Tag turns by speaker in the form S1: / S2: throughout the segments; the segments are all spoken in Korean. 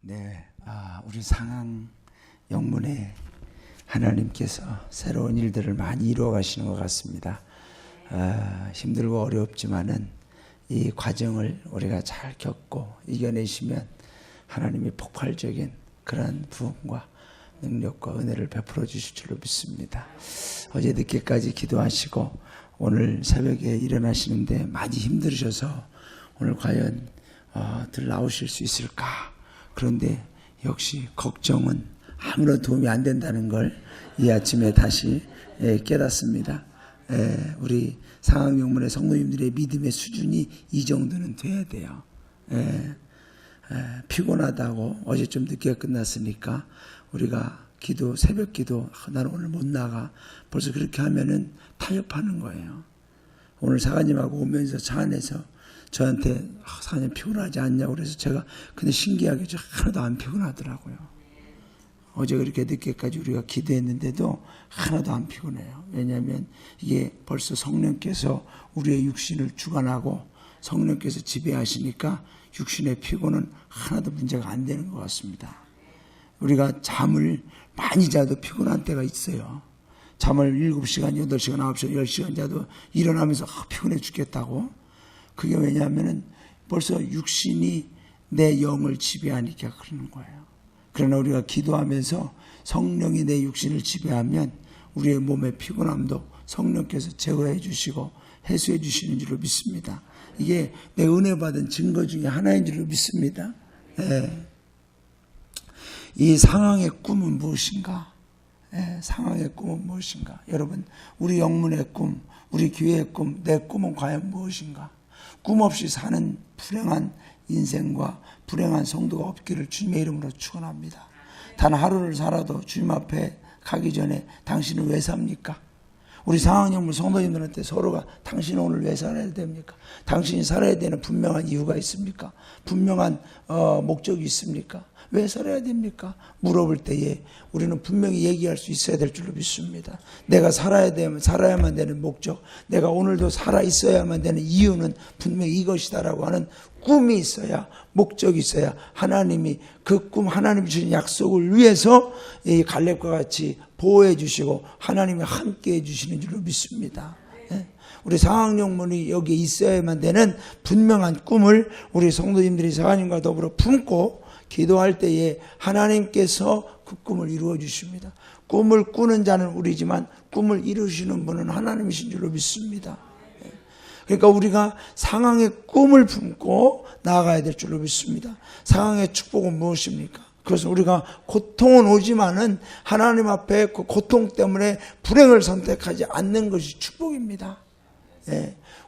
S1: 네, 우리 상황 영문에 하나님께서 새로운 일들을 많이 이루어 가시는 것 같습니다. 힘들고 어렵지만은 이 과정을 우리가 잘 겪고 이겨내시면 하나님이 폭발적인 그런 부흥과 능력과 은혜를 베풀어 주실 줄로 믿습니다. 어제 늦게까지 기도하시고 오늘 새벽에 일어나시는데 많이 힘들으셔서 오늘 과연 들 나오실 수 있을까? 그런데 역시 걱정은 아무런 도움이 안 된다는 걸 이 아침에 다시 깨닫습니다. 우리 상황영문의 성도님들의 믿음의 수준이 이 정도는 돼야 돼요. 피곤하다고 어제 좀 늦게 끝났으니까 우리가 새벽 기도 나는 오늘 못 나가 벌써 그렇게 하면은 타협하는 거예요. 오늘 사관님하고 오면서 차 안에서 저한테 사관님 피곤하지 않냐고 그래서 제가 근데 신기하게 저 하나도 안 피곤하더라고요. 어제 그렇게 늦게까지 우리가 기도했는데도 하나도 안 피곤해요. 왜냐하면 이게 벌써 성령께서 우리의 육신을 주관하고 성령께서 지배하시니까 육신의 피곤은 하나도 문제가 안 되는 것 같습니다. 우리가 잠을 많이 자도 피곤한 때가 있어요. 잠을 7시간, 8시간, 9시간, 10시간 자도 일어나면서 피곤해 죽겠다고. 그게 왜냐하면 벌써 육신이 내 영을 지배하니까 그러는 거예요. 그러나 우리가 기도하면서 성령이 내 육신을 지배하면 우리의 몸의 피곤함도 성령께서 제거해 주시고 해소해 주시는 줄로 믿습니다. 이게 내 은혜 받은 증거 중에 하나인 줄로 믿습니다. 이 상황의 꿈은 무엇인가? 상황의 꿈은 무엇인가? 여러분, 우리 영문의 꿈, 우리 교회의 꿈, 내 꿈은 과연 무엇인가? 꿈 없이 사는 불행한 인생과 불행한 성도가 없기를 주님의 이름으로 축원합니다. 단 하루를 살아도 주님 앞에 가기 전에 당신은 왜 삽니까? 우리 상황영문 성도님들한테 서로가 당신은 오늘 왜 살아야 됩니까? 당신이 살아야 되는 분명한 이유가 있습니까? 분명한 목적이 있습니까? 왜 살아야 됩니까? 물어볼 때에 우리는 분명히 얘기할 수 있어야 될 줄로 믿습니다. 내가 살아야만 되는 목적, 내가 오늘도 살아 있어야만 되는 이유는 분명히 이것이다라고 하는 꿈이 있어야, 목적이 있어야 하나님이 그 꿈, 하나님이 주신 약속을 위해서 이 갈렙과 같이 보호해 주시고 하나님이 함께 해 주시는 줄로 믿습니다. 우리 상황영문이 여기에 있어야만 되는 분명한 꿈을 우리 성도님들이 하나님과 더불어 품고 기도할 때에 하나님께서 그 꿈을 이루어 주십니다. 꿈을 꾸는 자는 우리지만 꿈을 이루시는 분은 하나님이신 줄로 믿습니다. 그러니까 우리가 상황의 꿈을 품고 나아가야 될 줄로 믿습니다. 상황의 축복은 무엇입니까? 그래서 우리가 고통은 오지만은 하나님 앞에 그 고통 때문에 불행을 선택하지 않는 것이 축복입니다.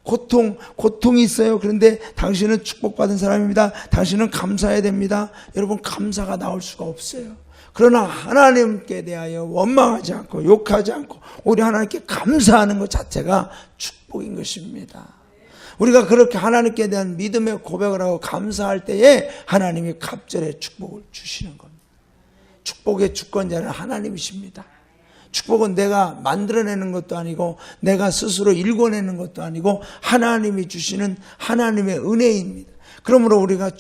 S1: 고통이 있어요. 그런데 당신은 축복받은 사람입니다. 당신은 감사해야 됩니다. 여러분, 감사가 나올 수가 없어요. 그러나 하나님께 대하여 원망하지 않고 욕하지 않고 오히려 하나님께 감사하는 것 자체가 축복인 것입니다. 우리가 그렇게 하나님께 대한 믿음의 고백을 하고 감사할 때에 하나님이 갑절의 축복을 주시는 겁니다. 축복의 주권자는 하나님이십니다. 축복은 내가 만들어내는 것도 아니고 내가 스스로 일궈내는 것도 아니고 하나님이 주시는 하나님의 은혜입니다. 그러므로 우리가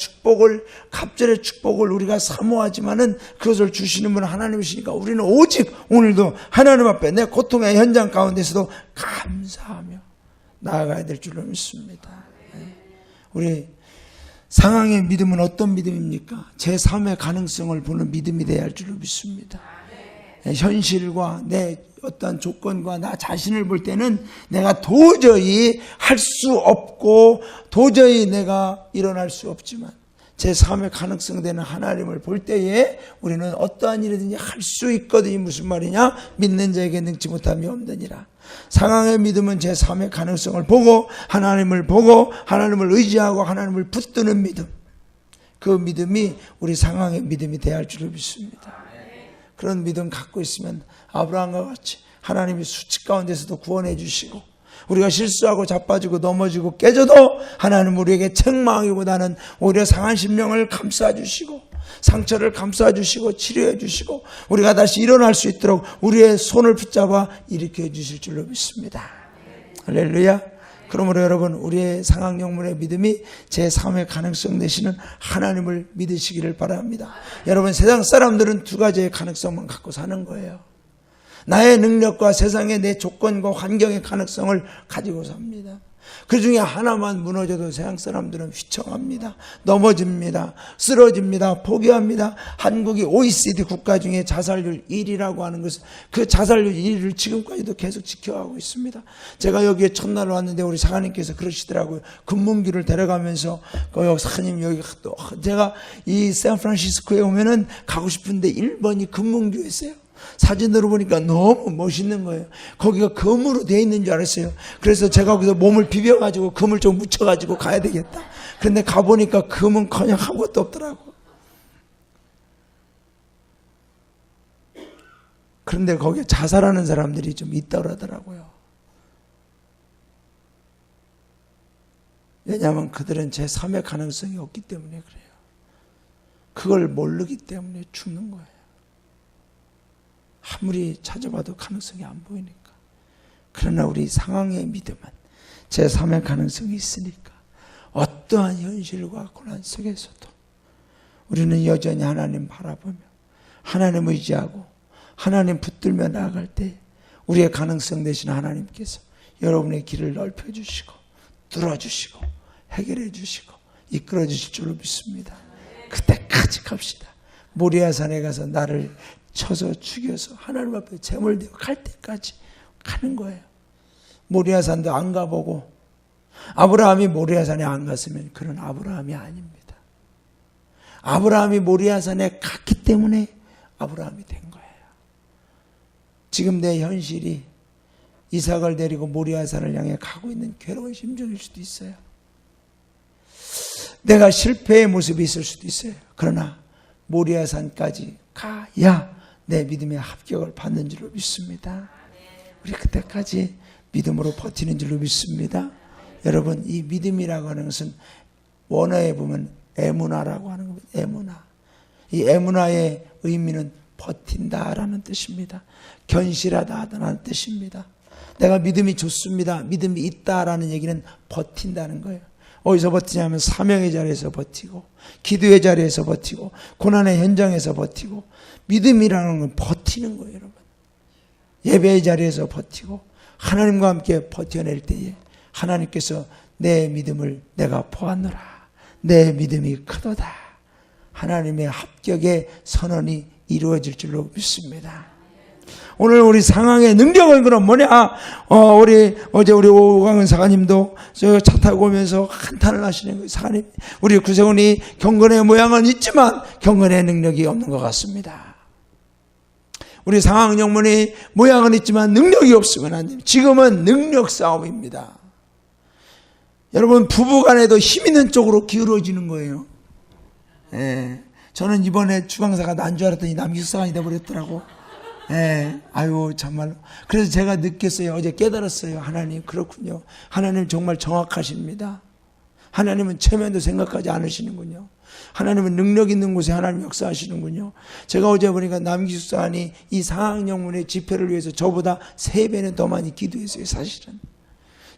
S1: 갑절의 축복을 우리가 사모하지만은 그것을 주시는 분은 하나님이시니까 우리는 오직 오늘도 하나님 앞에 내 고통의 현장 가운데서도 감사하며 나아가야 될 줄로 믿습니다. 우리 상황의 믿음은 어떤 믿음입니까? 제3의 가능성을 보는 믿음이 되어야 할 줄로 믿습니다. 현실과 내 어떤 조건과 나 자신을 볼 때는 내가 도저히 할 수 없고 도저히 내가 일어날 수 없지만 제3의 가능성 되는 하나님을 볼 때에 우리는 어떠한 일이든지 할 수 있거든요. 무슨 말이냐? 믿는 자에게 능치 못함이 없느니라. 상황의 믿음은 제3의 가능성을 보고 하나님을 의지하고 하나님을 붙드는 믿음, 그 믿음이 우리 상황의 믿음이 되어야 할 줄로 믿습니다. 그런 믿음 갖고 있으면 아브라함과 같이 하나님이 수치 가운데서도 구원해 주시고 우리가 실수하고 자빠지고 넘어지고 깨져도 하나님 우리에게 책망하기보다는 오히려 상한 심령을 감싸주시고 상처를 감싸주시고 치료해 주시고 우리가 다시 일어날 수 있도록 우리의 손을 붙잡아 일으켜 주실 줄로 믿습니다. 할렐루야. 그러므로 여러분, 우리의 상황영문의 믿음이 제3의 가능성 되시는 하나님을 믿으시기를 바랍니다. 여러분, 세상 사람들은 두 가지의 가능성만 갖고 사는 거예요. 나의 능력과 세상의 내 조건과 환경의 가능성을 가지고 삽니다. 그 중에 하나만 무너져도 세상 사람들은 휘청합니다. 넘어집니다. 쓰러집니다. 포기합니다. 한국이 OECD 국가 중에 자살률 1위라고 하는 것은 그 자살률 1위를 지금까지도 계속 지켜가고 있습니다. 제가 여기에 첫날 왔는데 우리 사관님께서 그러시더라고요. 금문교를 데려가면서 사관님 여기 또 제가 이 샌프란시스코에 오면은 가고 싶은데 1번이 금문교였어요. 사진으로 보니까 너무 멋있는 거예요. 거기가 금으로 되어 있는 줄 알았어요. 그래서 제가 거기서 몸을 비벼가지고 금을 좀 묻혀가지고 가야 되겠다. 그런데 가보니까 금은 그냥 아무것도 없더라고. 그런데 거기에 자살하는 사람들이 좀 있다 그러더라고요. 왜냐하면 그들은 제3의 가능성이 없기 때문에 그래요. 그걸 모르기 때문에 죽는 거예요. 아무리 찾아봐도 가능성이 안 보이니까. 그러나 우리 상황의 믿음은 제3의 가능성이 있으니까 어떠한 현실과 고난 속에서도 우리는 여전히 하나님 바라보며 하나님 의지하고 하나님 붙들며 나아갈 때 우리의 가능성 되신 하나님께서 여러분의 길을 넓혀주시고 뚫어주시고 해결해 주시고 이끌어 주실 줄로 믿습니다. 그때까지 갑시다. 모리아산에 가서 나를 쳐서 죽여서 하나님 앞에 제물되어 갈 때까지 가는 거예요. 모리아산도 안 가보고 아브라함이 모리아산에 안 갔으면 그런 아브라함이 아닙니다. 아브라함이 모리아산에 갔기 때문에 아브라함이 된 거예요. 지금 내 현실이 이삭을 데리고 모리아산을 향해 가고 있는 괴로운 심정일 수도 있어요. 내가 실패의 모습이 있을 수도 있어요. 그러나 모리아산까지 가야 내 믿음의 합격을 받는 줄로 믿습니다. 우리 그때까지 믿음으로 버티는 줄로 믿습니다. 여러분, 이 믿음이라고 하는 것은 원어에 보면 에무나라고 하는 겁니다. 에무나. 이 에무나의 의미는 버틴다라는 뜻입니다. 견실하다라는 뜻입니다. 내가 믿음이 좋습니다. 믿음이 있다라는 얘기는 버틴다는 거예요. 어디서 버티냐면 사명의 자리에서 버티고 기도의 자리에서 버티고 고난의 현장에서 버티고 믿음이라는 건 버티는 거예요. 여러분, 예배의 자리에서 버티고 하나님과 함께 버텨낼 때에 하나님께서 내 믿음을 내가 보았노라. 내 믿음이 크도다. 하나님의 합격의 선언이 이루어질 줄로 믿습니다. 오늘 우리 상황의 능력은 그럼 뭐냐? 어제 우리 오광은 사관님도 저 차 타고 오면서 한탄을 하시는 거예요. 사관님, 우리 구세훈이 경건의 모양은 있지만 경건의 능력이 없는 것 같습니다. 우리 상황 영문이 모양은 있지만 능력이 없으면 안 됩니다. 지금은 능력 싸움입니다. 여러분, 부부간에도 힘 있는 쪽으로 기울어지는 거예요. 예. 저는 이번에 주강사가 난 줄 알았더니 남기숙사관이 돼버렸더라고. 예, 아유, 정말로. 그래서 제가 느꼈어요. 어제 깨달았어요. 하나님, 그렇군요. 하나님 정말 정확하십니다. 하나님은 체면도 생각하지 않으시는군요. 하나님은 능력 있는 곳에 하나님 역사하시는군요. 제가 어제 보니까 남기숙사관이 이 상학영문의 집회를 위해서 저보다 3배는 더 많이 기도했어요, 사실은.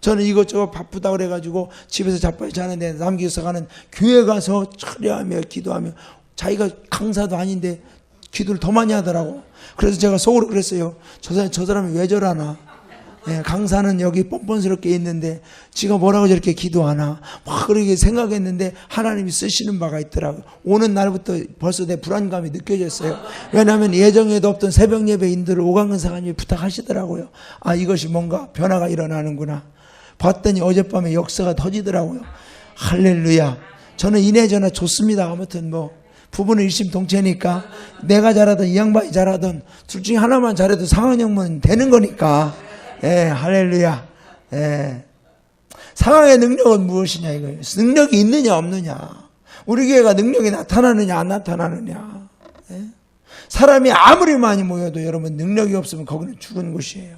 S1: 저는 이것저것 바쁘다 그래가지고 집에서 자빠져 자는데 남기숙사관은 교회 가서 철야하며 기도하며 자기가 강사도 아닌데 기도를 더 많이 하더라고. 그래서 제가 속으로 그랬어요. 저 사람이 왜 저러나. 예, 강사는 여기 뻔뻔스럽게 있는데 지가 뭐라고 저렇게 기도하나. 막 그렇게 생각했는데 하나님이 쓰시는 바가 있더라고요. 오는 날부터 벌써 내 불안감이 느껴졌어요. 왜냐하면 예정에도 없던 새벽 예배 인도를 오광근 사관님이 부탁하시더라고요. 아, 이것이 뭔가 변화가 일어나는구나. 봤더니 어젯밤에 역사가 터지더라고요. 할렐루야. 저는 이래저래 좋습니다. 아무튼 뭐 부부는 일심동체니까 내가 잘하든 이 양반이 잘하든 둘 중에 하나만 잘해도 상황형은 되는 거니까. 예, 할렐루야. 예. 상황의 능력은 무엇이냐 이거예요. 능력이 있느냐 없느냐. 우리 교회가 능력이 나타나느냐 안 나타나느냐. 예? 사람이 아무리 많이 모여도 여러분 능력이 없으면 거기는 죽은 곳이에요.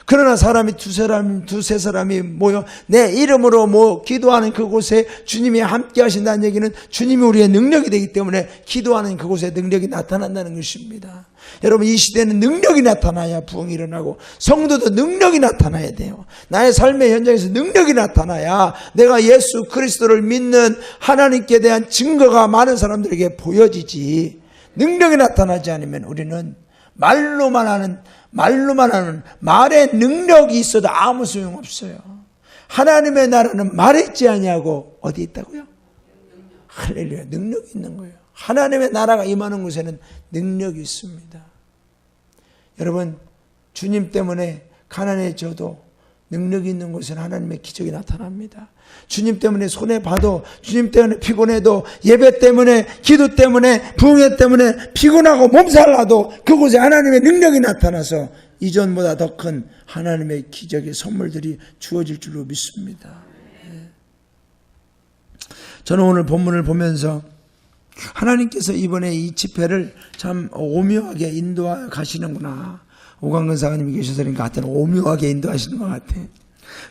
S1: 그러나 사람이 두세 사람이 모여 내 이름으로 기도하는 그곳에 주님이 함께 하신다는 얘기는 주님이 우리의 능력이 되기 때문에 기도하는 그곳에 능력이 나타난다는 것입니다. 여러분, 이 시대는 능력이 나타나야 부흥이 일어나고 성도도 능력이 나타나야 돼요. 나의 삶의 현장에서 능력이 나타나야 내가 예수 그리스도를 믿는 하나님께 대한 증거가 많은 사람들에게 보여지지, 능력이 나타나지 않으면 우리는 말로만 하는 말의 능력이 있어도 아무 소용없어요. 하나님의 나라는 말했지 아니하고 어디 있다고요? 할렐루야, 능력이 있는 거예요. 하나님의 나라가 임하는 곳에는 능력이 있습니다. 여러분, 주님 때문에 가난해져도 능력이 있는 곳에는 하나님의 기적이 나타납니다. 주님 때문에 손해봐도, 주님 때문에 피곤해도, 예배 때문에, 기도 때문에, 부흥회 때문에 피곤하고 몸살나도 그곳에 하나님의 능력이 나타나서 이전보다 더 큰 하나님의 기적의 선물들이 주어질 줄로 믿습니다. 저는 오늘 본문을 보면서 하나님께서 이번에 이 집회를 참 오묘하게 인도하 가시는구나. 오광근 사관님이 계셔서 그러니까 하여튼 오묘하게 인도하시는 것 같아.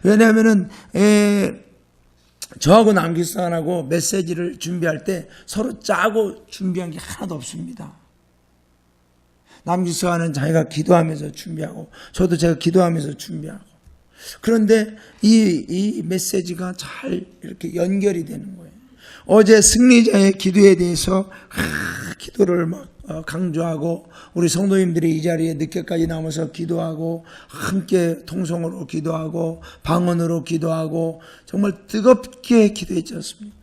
S1: 왜냐하면은 저하고 남기사관하고 메시지를 준비할 때 서로 짜고 준비한 게 하나도 없습니다. 남기사관은 자기가 기도하면서 준비하고 저도 제가 기도하면서 준비하고, 그런데 이 메시지가 잘 이렇게 연결이 되는 거예요. 어제 승리자의 기도에 대해서 기도를 막 강조하고, 우리 성도님들이 이 자리에 늦게까지 남아서 기도하고, 함께 통성으로 기도하고, 방언으로 기도하고, 정말 뜨겁게 기도했지 않습니까?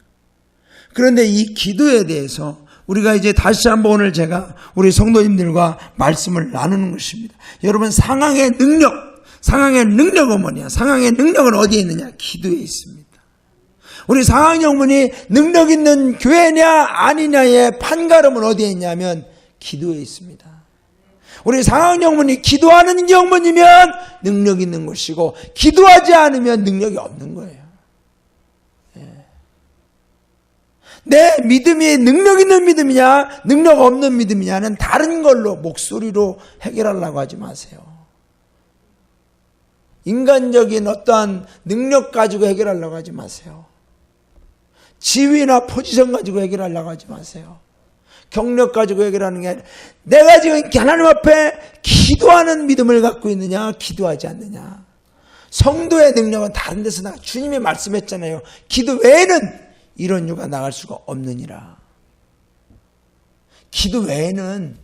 S1: 그런데 이 기도에 대해서 우리가 이제 다시 한번 오늘 제가 우리 성도님들과 말씀을 나누는 것입니다. 여러분, 상황의 능력은 뭐냐? 상황의 능력은 어디에 있느냐? 기도에 있습니다. 우리 상황영문이 능력 있는 교회냐 아니냐의 판가름은 어디에 있냐면 기도에 있습니다. 우리 상황영문이 기도하는 영문이면 능력 있는 것이고, 기도하지 않으면 능력이 없는 거예요. 내 믿음이 능력 있는 믿음이냐 능력 없는 믿음이냐는 다른 걸로 목소리로 해결하려고 하지 마세요. 인간적인 어떠한 능력 가지고 해결하려고 하지 마세요. 지위나 포지션 가지고 해결하려고 하지 마세요. 경력 가지고 해결하는 게 아니라 내가 지금 하나님 앞에 기도하는 믿음을 갖고 있느냐 기도하지 않느냐. 성도의 능력은 다른 데서 나. 주님이 말씀했잖아요. 기도 외에는 이런 유가 나갈 수가 없느니라. 기도 외에는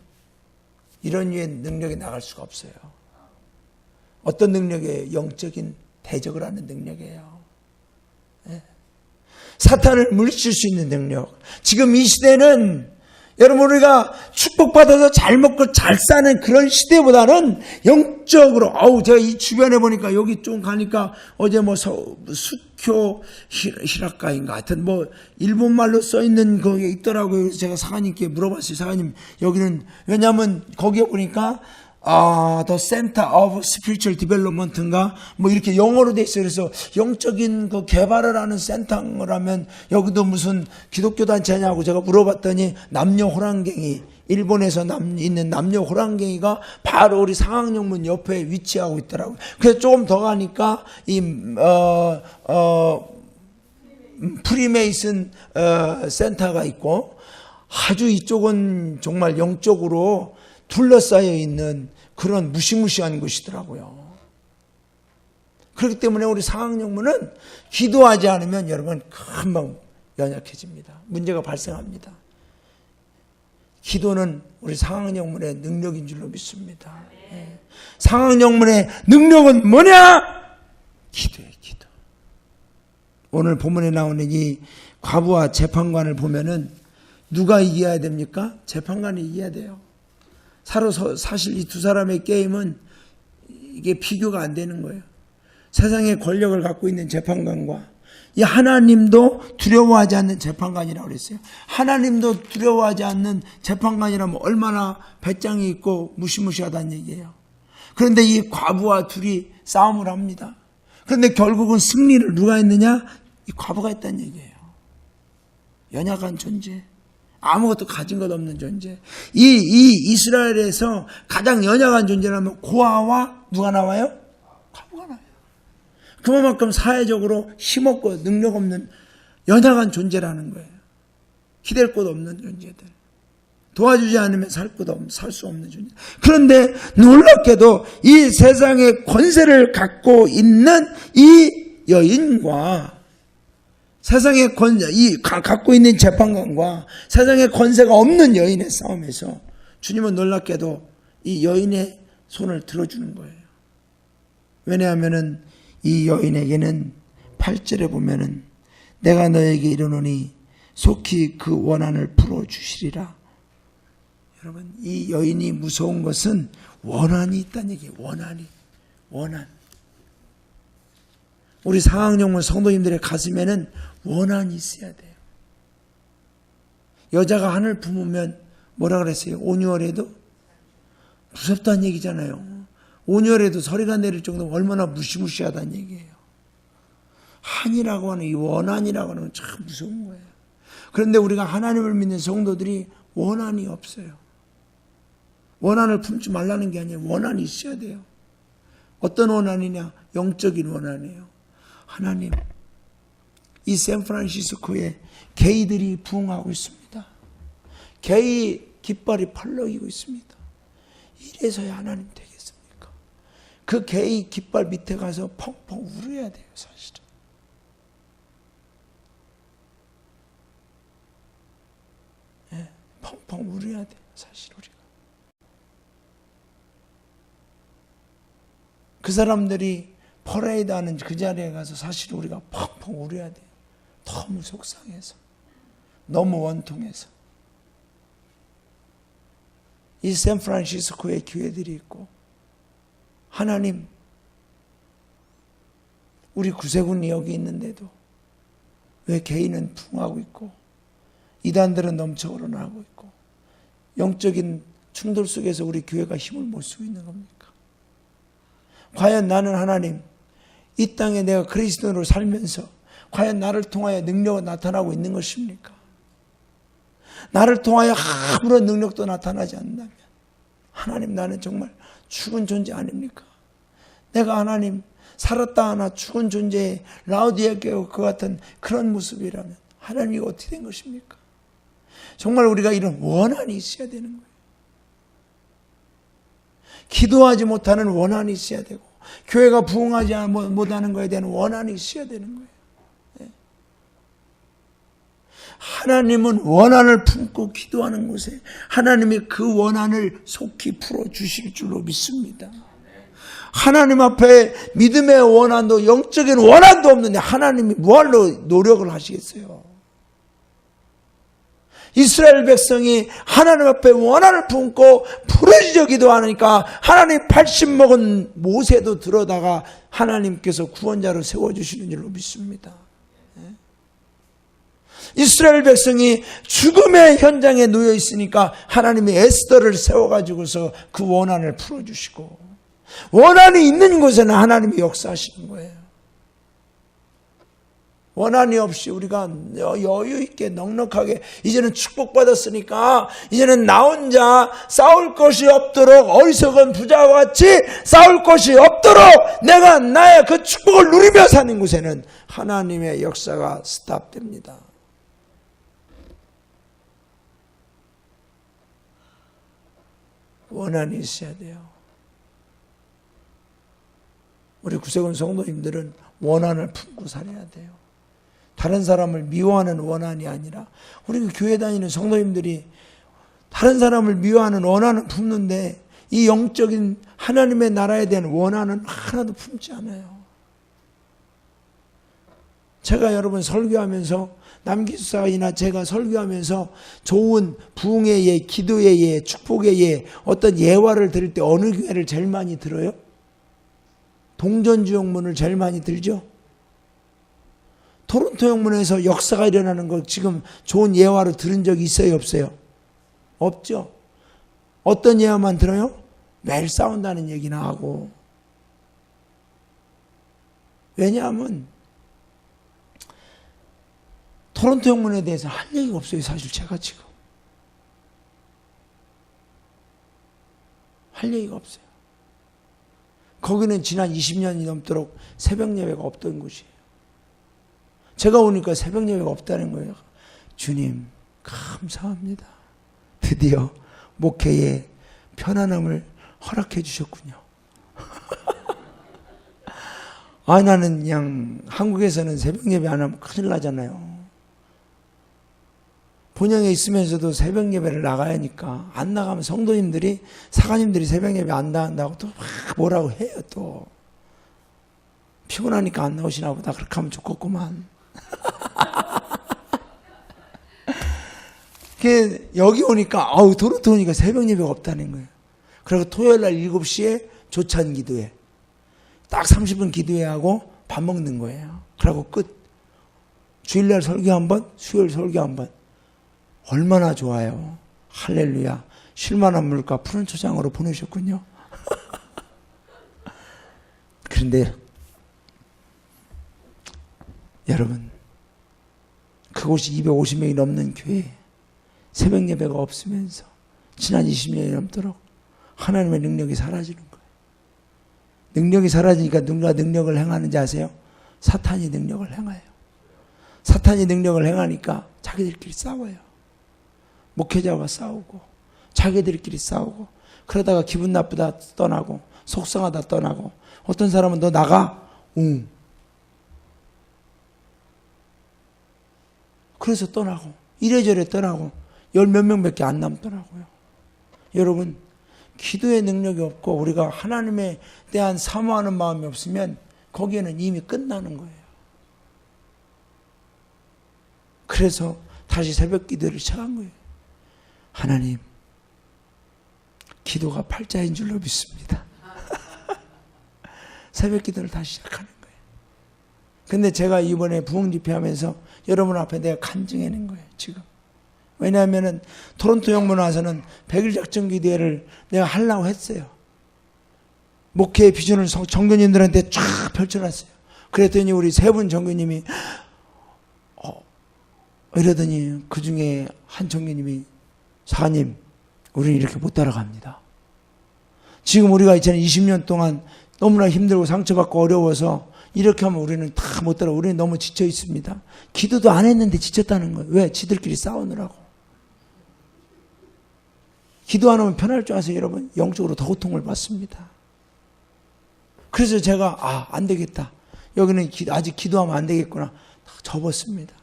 S1: 이런 유의 능력이 나갈 수가 없어요. 어떤 능력이에요? 영적인 대적을 하는 능력이에요. 사탄을 물리칠 수 있는 능력. 지금 이 시대는 여러분, 우리가 축복받아서 잘 먹고 잘 사는 그런 시대보다는 영적으로, 제가 이 주변에 보니까 여기 좀 가니까 어제 수쿄 히라카인가 하여튼 일본말로 써 있는 거기 있더라고요. 그래서 제가 사관님께 물어봤어요. 사관님, 여기는, 왜냐면 거기에 보니까 The Center of Spiritual Development인가 이렇게 영어로 돼 있어요. 그래서 영적인 그 개발을 하는 센터라면 여기도 무슨 기독교 단체냐고 제가 물어봤더니 남녀 호랑갱이, 일본에서 있는 남녀 호랑갱이가 바로 우리 상황영문 옆에 위치하고 있더라고요. 그래서 조금 더 가니까 프리메이슨 센터가 있고, 아주 이쪽은 정말 영적으로 둘러싸여 있는 그런 무시무시한 곳이더라고요. 그렇기 때문에 우리 상황영문은 기도하지 않으면 여러분 금방 연약해집니다. 문제가 발생합니다. 기도는 우리 상황영문의 능력인 줄로 믿습니다. 상황영문의 능력은 뭐냐? 기도예요, 기도. 오늘 본문에 나오는 이 과부와 재판관을 보면은 누가 이겨야 됩니까? 재판관이 이겨야 돼요. 사실 이 두 사람의 게임은 이게 비교가 안 되는 거예요. 세상의 권력을 갖고 있는 재판관과 이 하나님도 두려워하지 않는 재판관이라고 그랬어요. 하나님도 두려워하지 않는 재판관이라면 얼마나 배짱이 있고 무시무시하다는 얘기예요. 그런데 이 과부와 둘이 싸움을 합니다. 그런데 결국은 승리를 누가 했느냐? 이 과부가 했다는 얘기예요. 연약한 존재. 아무것도 가진 것 없는 존재. 이 이스라엘에서 가장 연약한 존재라면 고아와 누가 나와요? 그만큼 사회적으로 힘없고 능력 없는 연약한 존재라는 거예요. 기댈 곳 없는 존재들. 도와주지 않으면 살 수 없는 존재. 그런데 놀랍게도 이 세상의 권세를 갖고 있는 이 여인과 세상의 갖고 있는 재판관과 세상의 권세가 없는 여인의 싸움에서 주님은 놀랍게도 이 여인의 손을 들어주는 거예요. 왜냐하면은 이 여인에게는 8절에 보면은 내가 너에게 이르노니 속히 그 원한을 풀어주시리라. 여러분, 이 여인이 무서운 것은 원한이 있다는 얘기예요. 원한. 우리 상황용문 성도님들의 가슴에는 원한이 있어야 돼요. 여자가 하늘 품으면 뭐라 그랬어요? 온유월에도 무섭다는 얘기잖아요. 온유월에도 서리가 내릴 정도면 얼마나 무시무시하다는 얘기예요. 한이라고 하는 이 원한이라고 하는 건 참 무서운 거예요. 그런데 우리가 하나님을 믿는 성도들이 원한이 없어요. 원한을 품지 말라는 게 아니에요. 원한이 있어야 돼요. 어떤 원한이냐? 영적인 원한이에요. 하나님, 이 샌프란시스코에 게이들이 부흥하고 있습니다. 게이 깃발이 펄럭이고 있습니다. 이래서야 하나님 되겠습니까? 그 게이 깃발 밑에 가서 펑펑 울어야 돼요, 사실은. 네, 펑펑 울어야 돼요, 사실 우리가. 그 사람들이 퍼레이드하는 그 자리에 가서 사실 우리가 펑펑 울어야 돼요. 너무 속상해서, 너무 원통해서. 이 샌프란시스코에 교회들이 있고, 하나님, 우리 구세군이 여기 있는데도 왜 개인은 풍하고 있고 이단들은 넘쳐 오르나고 있고 영적인 충돌 속에서 우리 교회가 힘을 못 쓰고 있는 겁니까? 과연 나는 하나님, 이 땅에 내가 그리스도인으로 살면서 과연 나를 통하여 능력이 나타나고 있는 것입니까? 나를 통하여 아무런 능력도 나타나지 않는다면 하나님, 나는 정말 죽은 존재 아닙니까? 내가 하나님 살았다 하나 죽은 존재의 라우디아게와 그 같은 그런 모습이라면 하나님이 어떻게 된 것입니까? 정말 우리가 이런 원한이 있어야 되는 거예요. 기도하지 못하는 원한이 있어야 되고 교회가 부흥하지 못하는 것에 대한 원한이 있어야 되는 거예요. 하나님은 원한을 품고 기도하는 곳에 하나님이 그 원한을 속히 풀어주실 줄로 믿습니다. 하나님 앞에 믿음의 원한도 영적인 원한도 없는데 하나님이 뭐하러 노력을 하시겠어요? 이스라엘 백성이 하나님 앞에 원한을 품고 부르짖어 기도하니까 하나님 80 먹은 모세도 들어다가 하나님께서 구원자로 세워주시는 줄로 믿습니다. 이스라엘 백성이 죽음의 현장에 놓여 있으니까 하나님이 에스더를 세워가지고서 그 원한을 풀어주시고, 원한이 있는 곳에는 하나님이 역사하시는 거예요. 원한이 없이 우리가 여유 있게 넉넉하게 이제는 축복받았으니까 이제는 나 혼자 싸울 것이 없도록, 어리석은 부자와 같이 싸울 것이 없도록 내가 나의 그 축복을 누리며 사는 곳에는 하나님의 역사가 스탑됩니다. 원한이 있어야 돼요. 우리 구세군 성도님들은 원한을 품고 살아야 돼요. 다른 사람을 미워하는 원한이 아니라, 우리 교회 다니는 성도님들이 다른 사람을 미워하는 원한은 품는데 이 영적인 하나님의 나라에 대한 원한은 하나도 품지 않아요. 제가 여러분 설교하면서, 남기수사이나 제가 설교하면서 좋은 부흥의 예, 기도의 예, 축복의 예, 어떤 예화를 들을 때 어느 교회를 제일 많이 들어요? 동전주 영문을 제일 많이 들죠? 토론토 영문에서 역사가 일어나는 거 지금 좋은 예화로 들은 적이 있어요, 없어요? 없죠? 어떤 예화만 들어요? 매일 싸운다는 얘기나 하고. 왜냐하면 토론토 영문에 대해서 할 얘기가 없어요, 사실 제가 지금. 할 얘기가 없어요. 거기는 지난 20년이 넘도록 새벽 예배가 없던 곳이에요. 제가 오니까 새벽 예배가 없다는 거예요. 주님 감사합니다. 드디어 목회에 편안함을 허락해 주셨군요. 아, 나는 그냥 한국에서는 새벽 예배 안 하면 큰일 나잖아요. 본영에 있으면서도 새벽 예배를 나가야 하니까 안 나가면 성도님들이 사관님들이 새벽 예배 안 나간다고 또 막 뭐라고 해요. 또 피곤하니까 안 나오시나 보다. 그렇게 하면 좋겠구만. 여기 오니까 토론토 오니까 새벽 예배가 없다는 거예요. 그리고 토요일날 7시에 조찬 기도회 딱 30분 기도회 하고 밥 먹는 거예요. 그러고 끝. 주일날 설교 한번, 수요일 설교 한번. 얼마나 좋아요. 할렐루야. 쉴만한 물가 푸른 초장으로 보내셨군요. 그런데 여러분, 그곳이 250명이 넘는 교회에 새벽 예배가 없으면서 지난 20년이 넘도록 하나님의 능력이 사라지는 거예요. 능력이 사라지니까 누가 능력을 행하는지 아세요? 사탄이 능력을 행해요. 사탄이 능력을 행하니까 자기들끼리 싸워요. 목회자와 싸우고 자기들끼리 싸우고 그러다가 기분 나쁘다 떠나고 속상하다 떠나고 어떤 사람은 너 나가? 응. 그래서 떠나고 이래저래 떠나고 10몇 명밖에 안 남더라고요. 여러분, 기도의 능력이 없고 우리가 하나님에 대한 사모하는 마음이 없으면 거기에는 이미 끝나는 거예요. 그래서 다시 새벽 기도를 시작한 거예요. 하나님, 기도가 팔자인 줄로 믿습니다. 새벽 기도를 다시 시작하는 거예요. 근데 제가 이번에 부흥 집회하면서 여러분 앞에 내가 간증해낸 거예요, 지금. 왜냐하면은 토론토 영문 와서는 100일 작전 기도회를 내가 하려고 했어요. 목회의 비전을 정교님들한테 쫙 펼쳐놨어요. 그랬더니 우리 세 분 정교님이 이러더니 그 중에 한 정교님이 사님, 우리는 이렇게 못 따라갑니다. 지금 우리가 2020년 동안 너무나 힘들고 상처받고 어려워서 이렇게 하면 우리는 다 못 따라. 우리는 너무 지쳐 있습니다. 기도도 안 했는데 지쳤다는 거예요. 왜? 지들끼리 싸우느라고. 기도 안 하면 편할 줄 아세요, 여러분? 영적으로 더 고통을 받습니다. 그래서 제가 안 되겠다. 여기는 아직 기도하면 안 되겠구나. 다 접었습니다.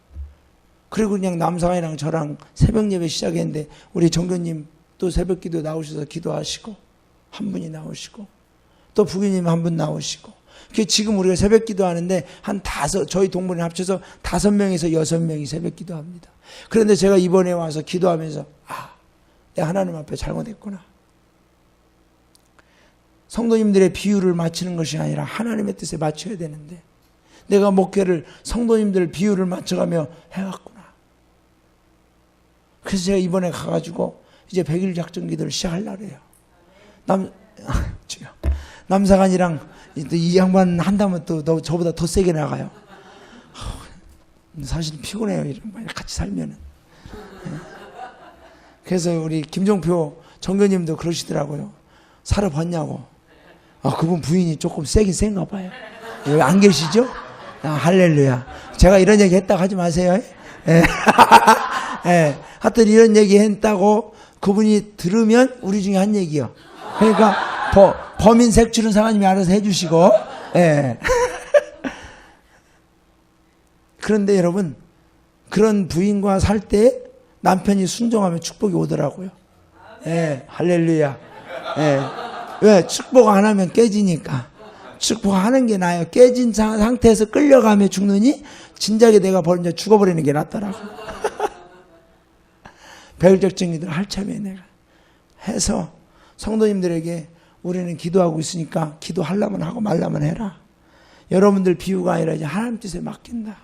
S1: 그리고 그냥 남사관이랑 저랑 새벽 예배 시작했는데 우리 정교님 또 새벽 기도 나오셔서 기도하시고 한 분이 나오시고 또 부교님 한 분 나오시고 지금 우리가 새벽 기도하는데 저희 동문회 합쳐서 5명에서 6명이 새벽 기도합니다. 그런데 제가 이번에 와서 기도하면서 내가 하나님 앞에 잘못했구나. 성도님들의 비유를 맞추는 것이 아니라 하나님의 뜻에 맞춰야 되는데 내가 목회를 성도님들 비유를 맞춰가며 해왔구나. 그래서 제가 이번에 가가지고 이제 100일 작전 기도를 시작하려고 해요. 남사관이랑 이 양반 한다면 또 저보다 더 세게 나가요. 사실 피곤해요. 이런 거 같이 살면은. 그래서 우리 김종표 정교님도 그러시더라고요. 살아봤냐고. 그분 부인이 조금 세긴 센가 봐요. 왜 안 계시죠? 할렐루야. 제가 이런 얘기 했다고 하지 마세요. 하여튼 이런 얘기 했다고 그분이 들으면 우리 중에 한 얘기요. 그러니까 범인 색출은 사관님이 알아서 해주시고. 그런데 여러분, 그런 부인과 살 때 남편이 순종하면 축복이 오더라고요. 할렐루야. 왜? 축복 안 하면 깨지니까. 축복하는 게 나아요. 깨진 상태에서 끌려가며 죽느니 진작에 내가 벌써 죽어버리는 게 낫더라고. 백일적 정리들 할참에 내가 해서 성도님들에게 우리는 기도하고 있으니까 기도하려면 하고 말라면 해라. 여러분들 비유가 아니라 이제 하나님 뜻에 맡긴다.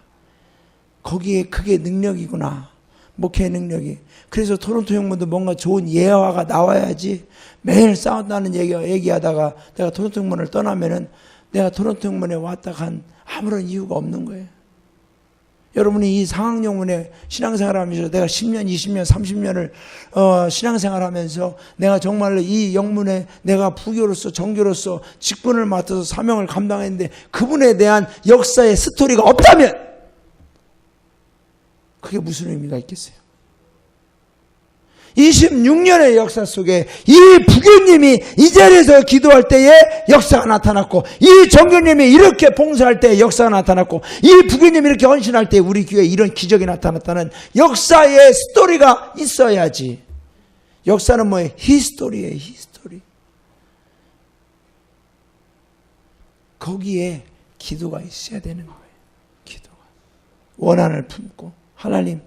S1: 거기에 그게 능력이구나. 목회의 능력이. 그래서 토론토 형님도 뭔가 좋은 예화가 나와야지 매일 싸운다는 얘기하다가 내가 토론토 형님을 떠나면은 내가 토론토 형님에 왔다 간 아무런 이유가 없는 거예요. 여러분이 이 상황용문에 신앙생활하면서 내가 10년, 20년, 30년을 신앙생활하면서 내가 정말로 이 영문에 내가 부교로서 정교로서 직분을 맡아서 사명을 감당했는데 그분에 대한 역사의 스토리가 없다면 그게 무슨 의미가 있겠어요? 26년의 역사 속에 이 부교님이 이 자리에서 기도할 때에 역사가 나타났고, 이 정교님이 이렇게 봉사할 때 역사가 나타났고, 이 부교님이 이렇게 헌신할 때 우리 교회에 이런 기적이 나타났다는 역사의 스토리가 있어야지. 역사는 뭐예요? 히스토리예요. 히스토리. 거기에 기도가 있어야 되는 거예요. 기도가. 원한을 품고, 하나님,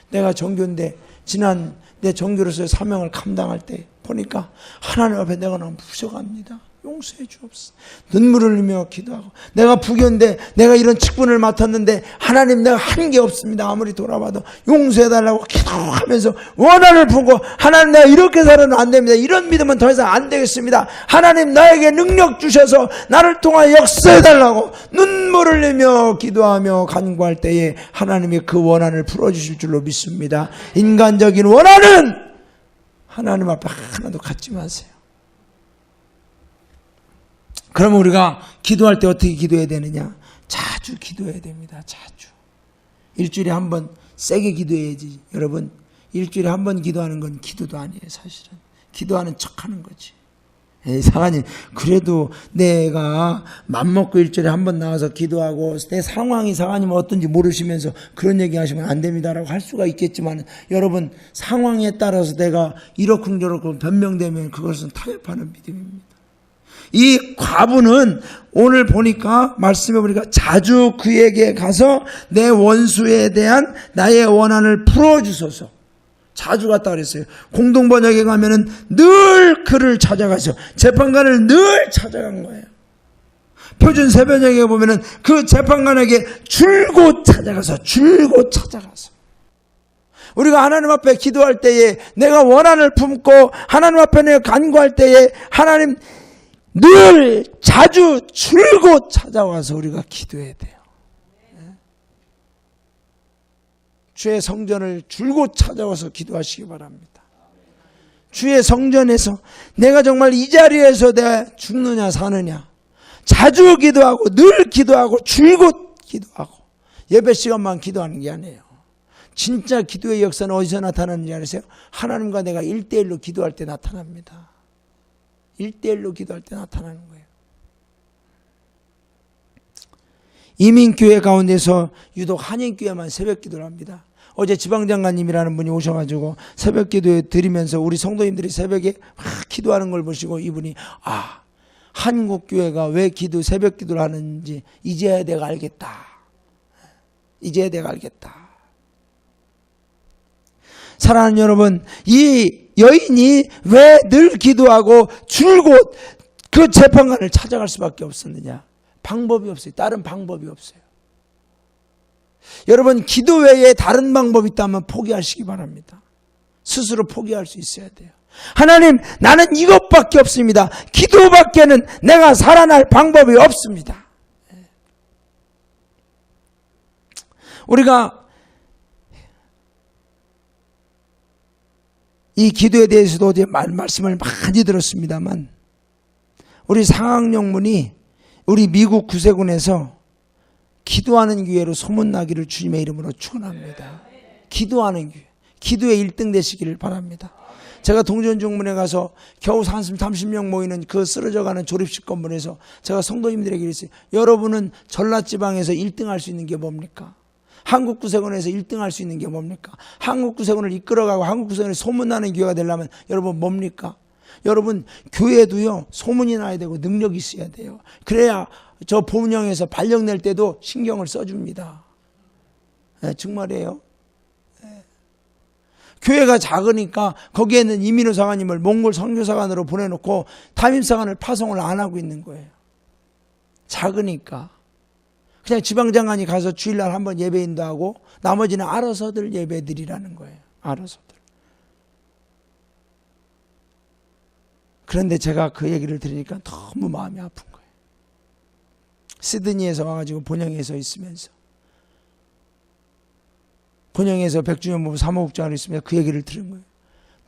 S1: 내가 정교인데 지난 내 정교로서의 사명을 감당할 때 보니까 하나님 앞에 내가 너무 부족합니다. 용서해 주옵소서. 눈물을 흘리며 기도하고, 내가 부교인데 내가 이런 직분을 맡았는데 하나님 내가 한 게 없습니다. 아무리 돌아봐도 용서해달라고 기도하면서 원한을 품고, 하나님 내가 이렇게 살아는 안 됩니다. 이런 믿음은 더 이상 안 되겠습니다. 하나님 나에게 능력 주셔서 나를 통하여 역사해달라고 눈물을 흘리며 기도하며 간구할 때에 하나님이 그 원한을 풀어주실 줄로 믿습니다. 인간적인 원한은 하나님 앞에 하나도 갖지 마세요. 그러면 우리가 기도할 때 어떻게 기도해야 되느냐? 자주 기도해야 됩니다. 자주. 일주일에 한 번 세게 기도해야지. 여러분, 일주일에 한 번 기도하는 건 기도도 아니에요. 사실은 기도하는 척하는 거지. 이상하니 그래도 내가 맘먹고 일주일에 한 번 나와서 기도하고 내 상황이 상하니면 어떤지 모르시면서 그런 얘기 하시면 안 됩니다라고 할 수가 있겠지만, 여러분 상황에 따라서 내가 이렇쿵저렇쿵 변명되면 그것은 타협하는 믿음입니다. 이 과부는 오늘 보니까 말씀해 보니까 자주 그에게 가서 내 원수에 대한 나의 원한을 풀어주소서. 자주 갔다 그랬어요. 공동번역에 가면은 늘 그를 찾아가서 재판관을 늘 찾아간 거예요. 표준 새번역에 보면은 그 재판관에게 줄곧 찾아가서 우리가 하나님 앞에 기도할 때에 내가 원한을 품고 하나님 앞에 내가 간구할 때에 하나님 늘 자주 줄곧 찾아와서 우리가 기도해야 돼요. 주의 성전을 줄곧 찾아와서 기도하시기 바랍니다. 주의 성전에서 내가 정말 이 자리에서 내가 죽느냐 사느냐 자주 기도하고 늘 기도하고 줄곧 기도하고, 예배 시간만 기도하는 게 아니에요. 진짜 기도의 역사는 어디서 나타나는지 아세요? 하나님과 내가 1대1로 기도할 때 나타납니다. 1대1로 기도할 때 나타나는 거예요. 이민교회 가운데서 유독 한인교회만 새벽 기도를 합니다. 어제 지방장관님이라는 분이 오셔가지고 새벽 기도에 드리면서 우리 성도님들이 새벽에 막 기도하는 걸 보시고 이분이 한국교회가 왜 새벽 기도를 하는지 이제야 내가 알겠다. 사랑하는 여러분, 이 여인이 왜 늘 기도하고 줄곧 그 재판관을 찾아갈 수밖에 없었느냐? 방법이 없어요. 다른 방법이 없어요. 여러분, 기도 외에 다른 방법이 있다면 포기하시기 바랍니다. 스스로 포기할 수 있어야 돼요. 하나님, 나는 이것밖에 없습니다. 기도밖에는 내가 살아날 방법이 없습니다. 우리가 이 기도에 대해서도 어제 말씀을 많이 들었습니다만, 우리 상학영문이 우리 미국 구세군에서 기도하는 교회로 소문나기를 주님의 이름으로 축원합니다. 기도하는 교회, 기도에 1등 되시기를 바랍니다. 제가 동전중문에 가서 겨우 30명 모이는 그 쓰러져가는 졸업식 건물에서 제가 성도님들에게 그랬어요. 여러분은 전라지방에서 1등 할 수 있는 게 뭡니까? 한국구세군에서 1등 할 수 있는 게 뭡니까? 한국구세군을 이끌어가고 한국구세군이 소문나는 교회가 되려면 여러분 뭡니까? 여러분, 교회도요 소문이 나야 되고 능력이 있어야 돼요. 그래야 저 본영에서 발령 낼 때도 신경을 써줍니다. 네, 정말이에요. 네. 교회가 작으니까 거기에는 이민호 사관님을 몽골 선교사관으로 보내놓고 담임사관을 파송을 안 하고 있는 거예요. 작으니까. 그냥 지방장관이 가서 주일날 한번 예배 인도하고 나머지는 알아서들 예배 드리라는 거예요. 알아서들. 그런데 제가 그 얘기를 들으니까 너무 마음이 아픈 거예요. 시드니에서 와가지고 본영에서 있으면서 본영에서 백주년 부부 사무국장을 있으며 그 얘기를 들은 거예요.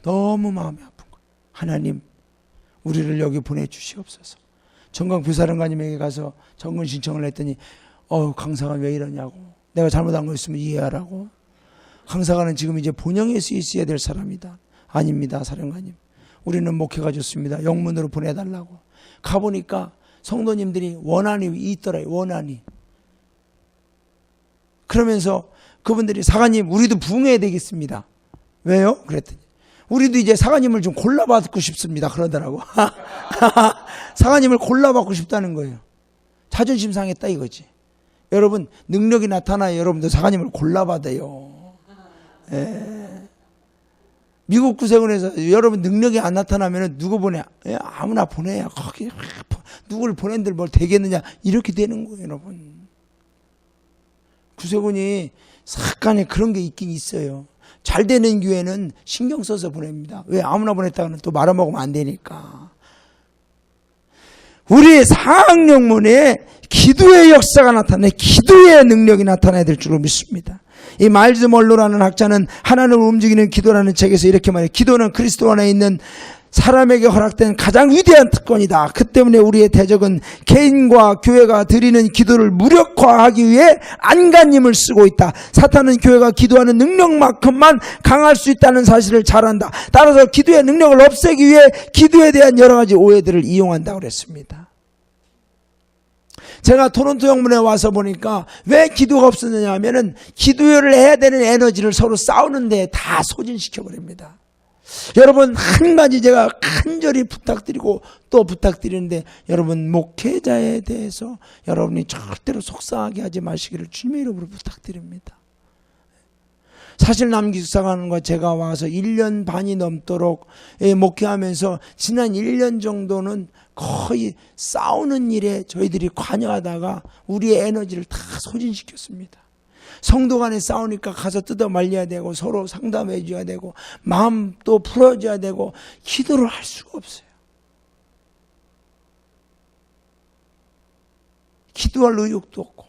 S1: 너무 마음이 아픈 거예요. 하나님, 우리를 여기 보내주시옵소서. 전광부사령관님에게 가서 정근 신청을 했더니 강사관 왜 이러냐고, 내가 잘못한 거 있으면 이해하라고. 강사관은 지금 이제 본영에서 있어야 될 사람이다. 아닙니다, 사령관님. 우리는 목회가 좋습니다. 영문으로 보내달라고. 가보니까 성도님들이 원한이 있더라요. 원한이. 그러면서 그분들이 사관님 우리도 부흥해야 되겠습니다. 왜요? 그랬더니 우리도 이제 사관님을 좀 골라받고 싶습니다. 그러더라고. 사관님을 골라받고 싶다는 거예요. 자존심 상했다 이거지. 여러분 능력이 나타나야 여러분도 사관님을 골라받아요. 미국 구세군에서 여러분 능력이 안 나타나면 누구 보내? 아무나 보내야. 거기 누구를 보낸들 뭘 되겠느냐 이렇게 되는 거예요, 여러분. 구세군이 약간의 그런 게 있긴 있어요. 잘 되는 교회는 신경 써서 보냅니다. 왜? 아무나 보냈다가는 또 말아먹으면 안 되니까. 우리의 상학령문에 기도의 역사가 나타내 기도의 능력이 나타나야 될 줄로 믿습니다. 이 마일즈 멀로라는 학자는 하나님을 움직이는 기도라는 책에서 이렇게 말해요. 기도는 그리스도 안에 있는 사람에게 허락된 가장 위대한 특권이다. 그 때문에 우리의 대적은 개인과 교회가 드리는 기도를 무력화하기 위해 안간힘을 쓰고 있다. 사탄은 교회가 기도하는 능력만큼만 강할 수 있다는 사실을 잘 안다. 따라서 기도의 능력을 없애기 위해 기도에 대한 여러 가지 오해들을 이용한다고 그랬습니다. 제가 토론토 영문에 와서 보니까 왜 기도가 없었느냐 하면은 기도를 해야 되는 에너지를 서로 싸우는데 다 소진시켜버립니다. 여러분 한 가지 제가 간절히 부탁드리고 또 부탁드리는데, 여러분 목회자에 대해서 여러분이 절대로 속상하게 하지 마시기를 주님의 이름으로 부탁드립니다. 사실 남기숙사관과 제가 와서 1년 반이 넘도록 목회하면서 지난 1년 정도는 거의 싸우는 일에 저희들이 관여하다가 우리의 에너지를 다 소진시켰습니다. 성도 간에 싸우니까 가서 뜯어 말려야 되고 서로 상담해 줘야 되고 마음도 풀어줘야 되고 기도를 할 수가 없어요. 기도할 의욕도 없고.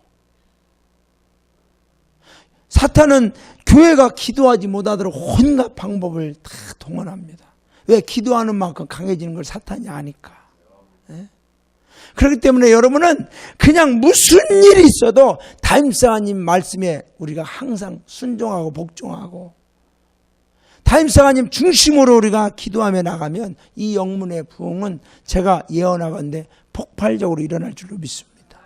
S1: 사탄은 교회가 기도하지 못하도록 온갖 방법을 다 동원합니다. 왜? 기도하는 만큼 강해지는 걸 사탄이 아니까. 그렇기 때문에 여러분은 그냥 무슨 일이 있어도 담임사관님 말씀에 우리가 항상 순종하고 복종하고 담임사관님 중심으로 우리가 기도하며 나가면 이 영문의 부흥은 제가 예언하건대 폭발적으로 일어날 줄로 믿습니다.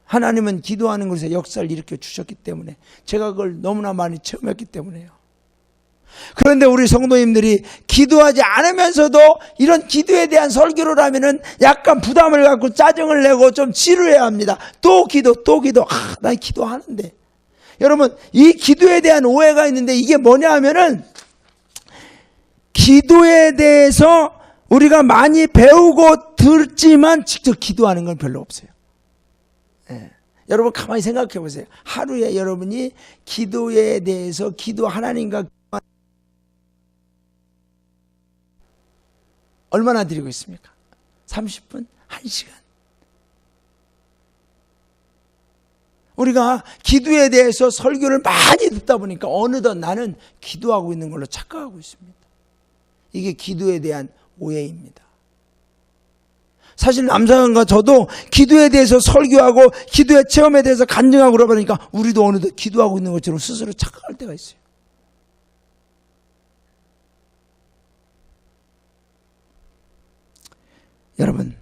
S1: 하나님은 기도하는 것에 역사를 일으켜 주셨기 때문에 제가 그걸 너무나 많이 체험했기 때문에요. 그런데 우리 성도님들이 기도하지 않으면서도 이런 기도에 대한 설교를 하면은 약간 부담을 갖고 짜증을 내고 좀 지루해야 합니다. 또 기도. 난 기도하는데. 여러분, 이 기도에 대한 오해가 있는데 이게 뭐냐 하면은 기도에 대해서 우리가 많이 배우고 듣지만 직접 기도하는 건 별로 없어요. 여러분 가만히 생각해 보세요. 하루에 여러분이 기도에 대해서 하나님과 얼마나 드리고 있습니까? 30분? 1시간? 우리가 기도에 대해서 설교를 많이 듣다 보니까 어느덧 나는 기도하고 있는 걸로 착각하고 있습니다. 이게 기도에 대한 오해입니다. 사실 남사관과 저도 기도에 대해서 설교하고 기도의 체험에 대해서 간증하고 그러다 보니까 우리도 어느덧 기도하고 있는 것처럼 스스로 착각할 때가 있어요. 여러분,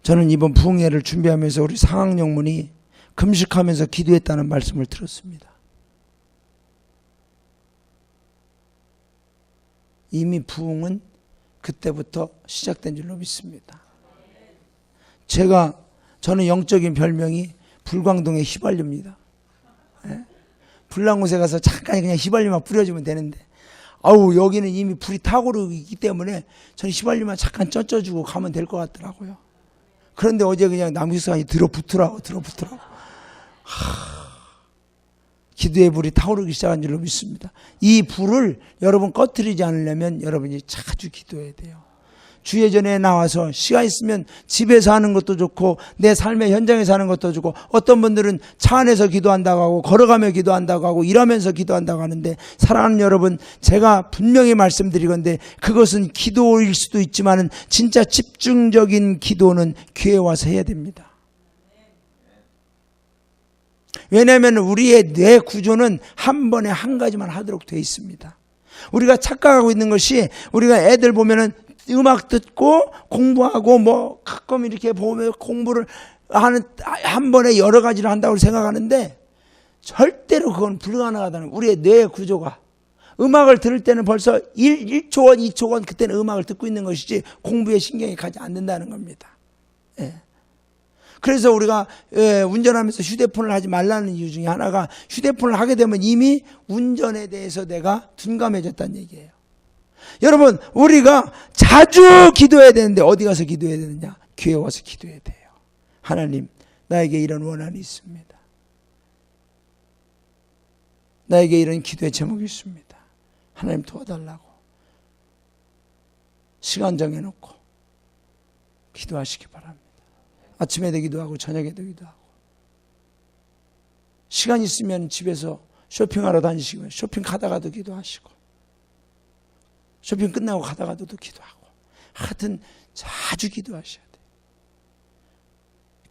S1: 저는 이번 부흥회를 준비하면서 우리 상학영문이 금식하면서 기도했다는 말씀을 들었습니다. 이미 부흥은 그때부터 시작된 줄로 믿습니다. 저는 영적인 별명이 불광동의 휘발유입니다. 불난 곳에 가서 잠깐 그냥 휘발유만 뿌려주면 되는데, 여기는 이미 불이 타고 있기 때문에 저는 휘발유만 잠깐 쪄주고 가면 될 것 같더라고요. 그런데 어제 그냥 남기수관이 들어붙더라고. 기도의 불이 타오르기 시작한 줄로 믿습니다. 이 불을 여러분 꺼뜨리지 않으려면 여러분이 자주 기도해야 돼요. 주예전에 나와서 시간 있으면 집에서 하는 것도 좋고 내 삶의 현장에서 하는 것도 좋고, 어떤 분들은 차 안에서 기도한다고 하고 걸어가며 기도한다고 하고 일하면서 기도한다고 하는데, 사랑하는 여러분, 제가 분명히 말씀드리건대 그것은 기도일 수도 있지만 진짜 집중적인 기도는 교회에 와서 해야 됩니다. 왜냐하면 우리의 뇌 구조는 한 번에 한 가지만 하도록 되어 있습니다. 우리가 착각하고 있는 것이, 우리가 애들 보면은 음악 듣고 공부하고 뭐 가끔 이렇게 보면 공부를 하는, 한 번에 여러 가지를 한다고 생각하는데 절대로 그건 불가능하다는 거예요. 우리의 뇌 구조가. 음악을 들을 때는 벌써 1초원, 2초원 그때는 음악을 듣고 있는 것이지 공부에 신경이 가지 않는다는 겁니다. 예. 그래서 우리가 운전하면서 휴대폰을 하지 말라는 이유 중에 하나가, 휴대폰을 하게 되면 이미 운전에 대해서 내가 둔감해졌다는 얘기예요. 여러분, 우리가 자주 기도해야 되는데 어디 가서 기도해야 되느냐? 교회 와서 기도해야 돼요. 하나님, 나에게 이런 원한이 있습니다. 나에게 이런 기도의 제목이 있습니다. 하나님 도와달라고 시간 정해놓고 기도하시기 바랍니다. 아침에도 기도하고 저녁에도 기도하고, 시간 있으면 집에서 쇼핑하러 다니시고 쇼핑 가다가도 기도하시고, 쇼핑 끝나고 가다가도 기도하고, 하여튼 자주 기도하셔야 돼요.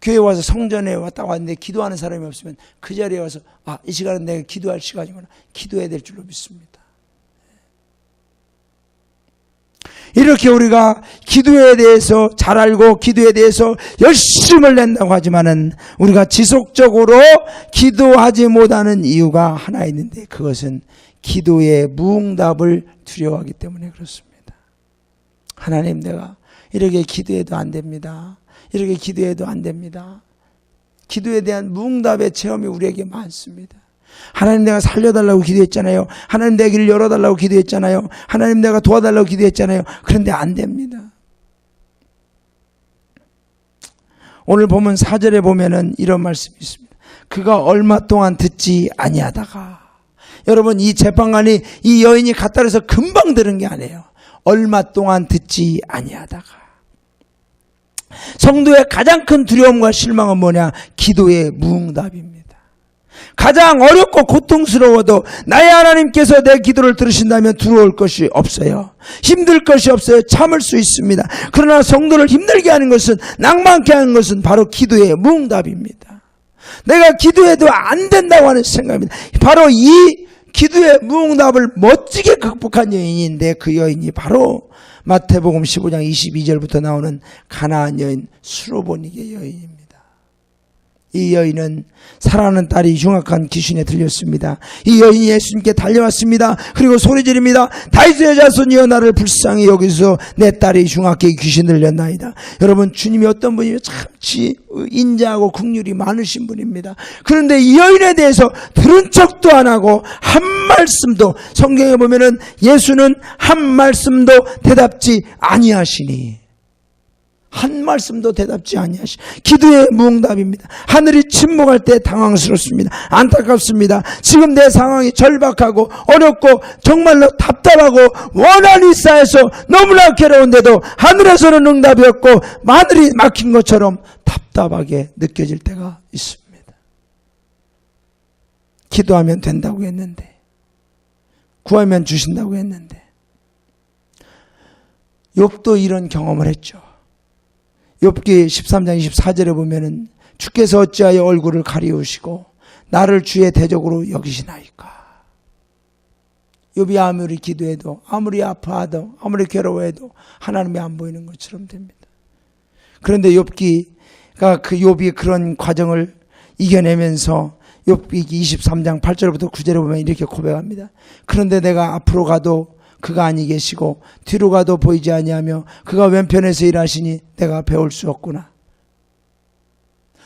S1: 교회 와서 성전에 왔는데 기도하는 사람이 없으면 그 자리에 와서 이 시간은 내가 기도할 시간이구나, 기도해야 될 줄로 믿습니다. 이렇게 우리가 기도에 대해서 잘 알고 기도에 대해서 열심을 낸다고 하지만은 우리가 지속적으로 기도하지 못하는 이유가 하나 있는데, 그것은 기도의 무응답을 두려워하기 때문에 그렇습니다. 하나님, 내가 이렇게 기도해도 안 됩니다. 이렇게 기도해도 안 됩니다. 기도에 대한 무응답의 체험이 우리에게 많습니다. 하나님, 내가 살려달라고 기도했잖아요. 하나님, 내 길을 열어달라고 기도했잖아요. 하나님, 내가 도와달라고 기도했잖아요. 그런데 안 됩니다. 오늘 보면 4절에 보면은 이런 말씀이 있습니다. 그가 얼마 동안 듣지 아니하다가. 여러분, 이 재판관이 이 여인이 갔다 그래서 금방 들은 게 아니에요. 얼마 동안 듣지 아니하다가. 성도의 가장 큰 두려움과 실망은 뭐냐? 기도의 무응답입니다. 가장 어렵고 고통스러워도 나의 하나님께서 내 기도를 들으신다면 두려울 것이 없어요. 힘들 것이 없어요. 참을 수 있습니다. 그러나 성도를 힘들게 하는 것은, 낭만케 하는 것은 바로 기도의 무응답입니다. 내가 기도해도 안 된다고 하는 생각입니다. 바로 이 기도의 무응답을 멋지게 극복한 여인인데, 그 여인이 바로 마태복음 15장 22절부터 나오는 가나안 여인 수로보니게 여인입니다. 이 여인은 사랑하는 딸이 흉악한 귀신에 들렸습니다. 이 여인이 예수님께 달려왔습니다. 그리고 소리 지릅니다. 다윗의 자손이여, 나를 불쌍히 여기서 내 딸이 흉악하게 귀신 들렸나이다. 여러분, 주님이 어떤 분이면 참 인자하고 긍휼이 많으신 분입니다. 그런데 이 여인에 대해서 들은 척도 안 하고 한 말씀도, 성경에 보면은 예수는 한 말씀도 대답지 아니하시니, 한 말씀도 대답지 아니하시. 기도의 무응답입니다. 하늘이 침묵할 때 당황스럽습니다. 안타깝습니다. 지금 내 상황이 절박하고 어렵고 정말로 답답하고 원한이 쌓여서 너무나 괴로운데도 하늘에서는 응답이 없고 하늘이 막힌 것처럼 답답하게 느껴질 때가 있습니다. 기도하면 된다고 했는데, 구하면 주신다고 했는데. 욥도 이런 경험을 했죠. 욥기 13장 24절에 보면은 주께서 어찌하여 얼굴을 가리우시고 나를 주의 대적으로 여기시나이까. 욥이 아무리 기도해도, 아무리 아파하도, 아무리 괴로워해도 하나님이 안 보이는 것처럼 됩니다. 그런데 욥기가, 그 욥이 그런 과정을 이겨내면서 욥기 23장 8절부터 9절에 보면 이렇게 고백합니다. 그런데 내가 앞으로 가도 그가 아니 계시고 뒤로 가도 보이지 아니하며 그가 왼편에서 일하시니 내가 배울 수 없구나.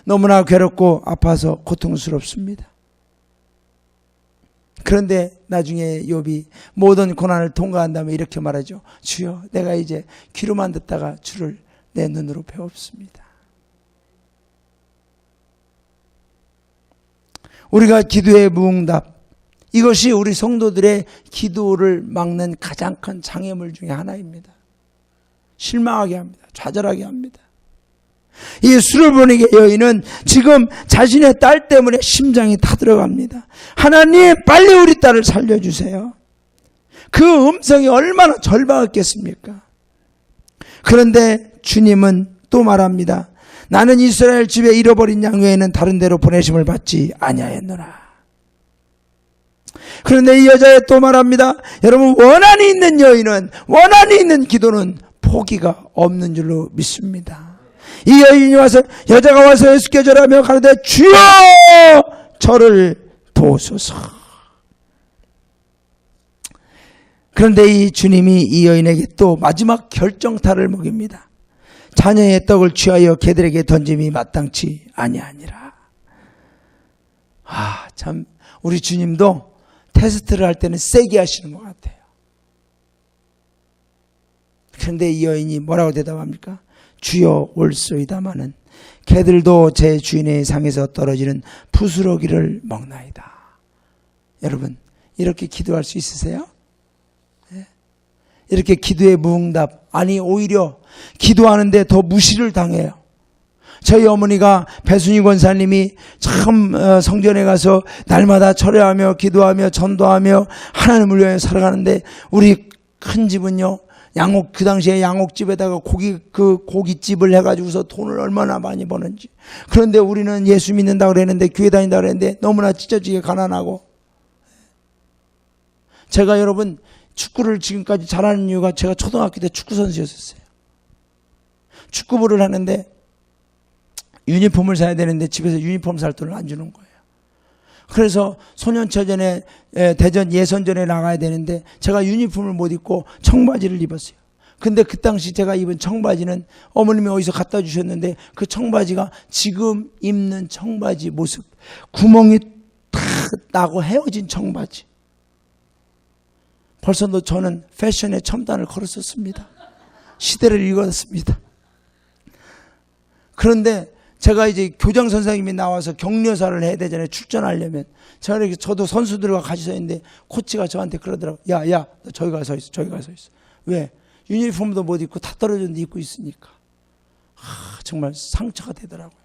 S1: 너무나 괴롭고 아파서 고통스럽습니다. 그런데 나중에 욥이 모든 고난을 통과한 다음에 이렇게 말하죠. 주여, 내가 이제 귀로만 듣다가 주를 내 눈으로 배웠습니다. 우리가 기도의 무응답, 이것이 우리 성도들의 기도를 막는 가장 큰 장애물 중에 하나입니다. 실망하게 합니다. 좌절하게 합니다. 이 수르보니게 여인은 지금 자신의 딸 때문에 심장이 타들어갑니다. 하나님, 빨리 우리 딸을 살려주세요. 그 음성이 얼마나 절박했겠습니까? 그런데 주님은 또 말합니다. 나는 이스라엘 집에 잃어버린 양 외에는 다른 데로 보내심을 받지 아니하였노라. 그런데 이 여자애 또 말합니다. 여러분, 원한이 있는 여인은, 원한이 있는 기도는 포기가 없는 줄로 믿습니다. 이 여인이 와서, 여자가 와서 예수께 절하며 가로되 주여 저를 도우소서. 그런데 이 주님이 이 여인에게 또 마지막 결정타를 먹입니다. 자녀의 떡을 취하여 개들에게 던짐이 마땅치 아니하니라. 참 우리 주님도 테스트를 할 때는 세게 하시는 것 같아요. 그런데 이 여인이 뭐라고 대답합니까? 주여 올소이다마는 개들도 제 주인의 상에서 떨어지는 부스러기를 먹나이다. 여러분, 이렇게 기도할 수 있으세요? 네? 이렇게 기도의 무응답, 아니 오히려 기도하는데 더 무시를 당해요. 저희 어머니가 배순희 권사님이 참 성전에 가서 날마다 철회하며 기도하며 전도하며 하나님을 위하여 살아가는데, 우리 큰 집은요, 양옥, 그 당시에 양옥집에다가 고깃집을 해가지고서 돈을 얼마나 많이 버는지. 그런데 우리는 예수 믿는다고 그랬는데, 교회 다닌다고 그랬는데 너무나 찢어지게 가난하고. 제가 여러분 축구를 지금까지 잘하는 이유가, 제가 초등학교 때 축구 선수였었어요. 축구부를 하는데 유니폼을 사야 되는데 집에서 유니폼 살 돈을 안 주는 거예요. 그래서 소년체전에, 대전 예선전에 나가야 되는데 제가 유니폼을 못 입고 청바지를 입었어요. 근데 그 당시 제가 입은 청바지는 어머님이 어디서 갖다 주셨는데, 그 청바지가 지금 입는 청바지 모습, 구멍이 탁 나고 헤어진 청바지. 벌써 저는 패션의 첨단을 걸었었습니다. 시대를 읽었습니다. 그런데 제가 이제 교장 선생님이 나와서 격려사를 해야 되잖아요. 출전하려면. 저도 선수들과 같이 서 있는데 코치가 저한테 그러더라고요. 야, 너 저기 가서 있어. 저기 가서 있어. 왜? 유니폼도 못 입고 다 떨어졌는데 입고 있으니까. 정말 상처가 되더라고요.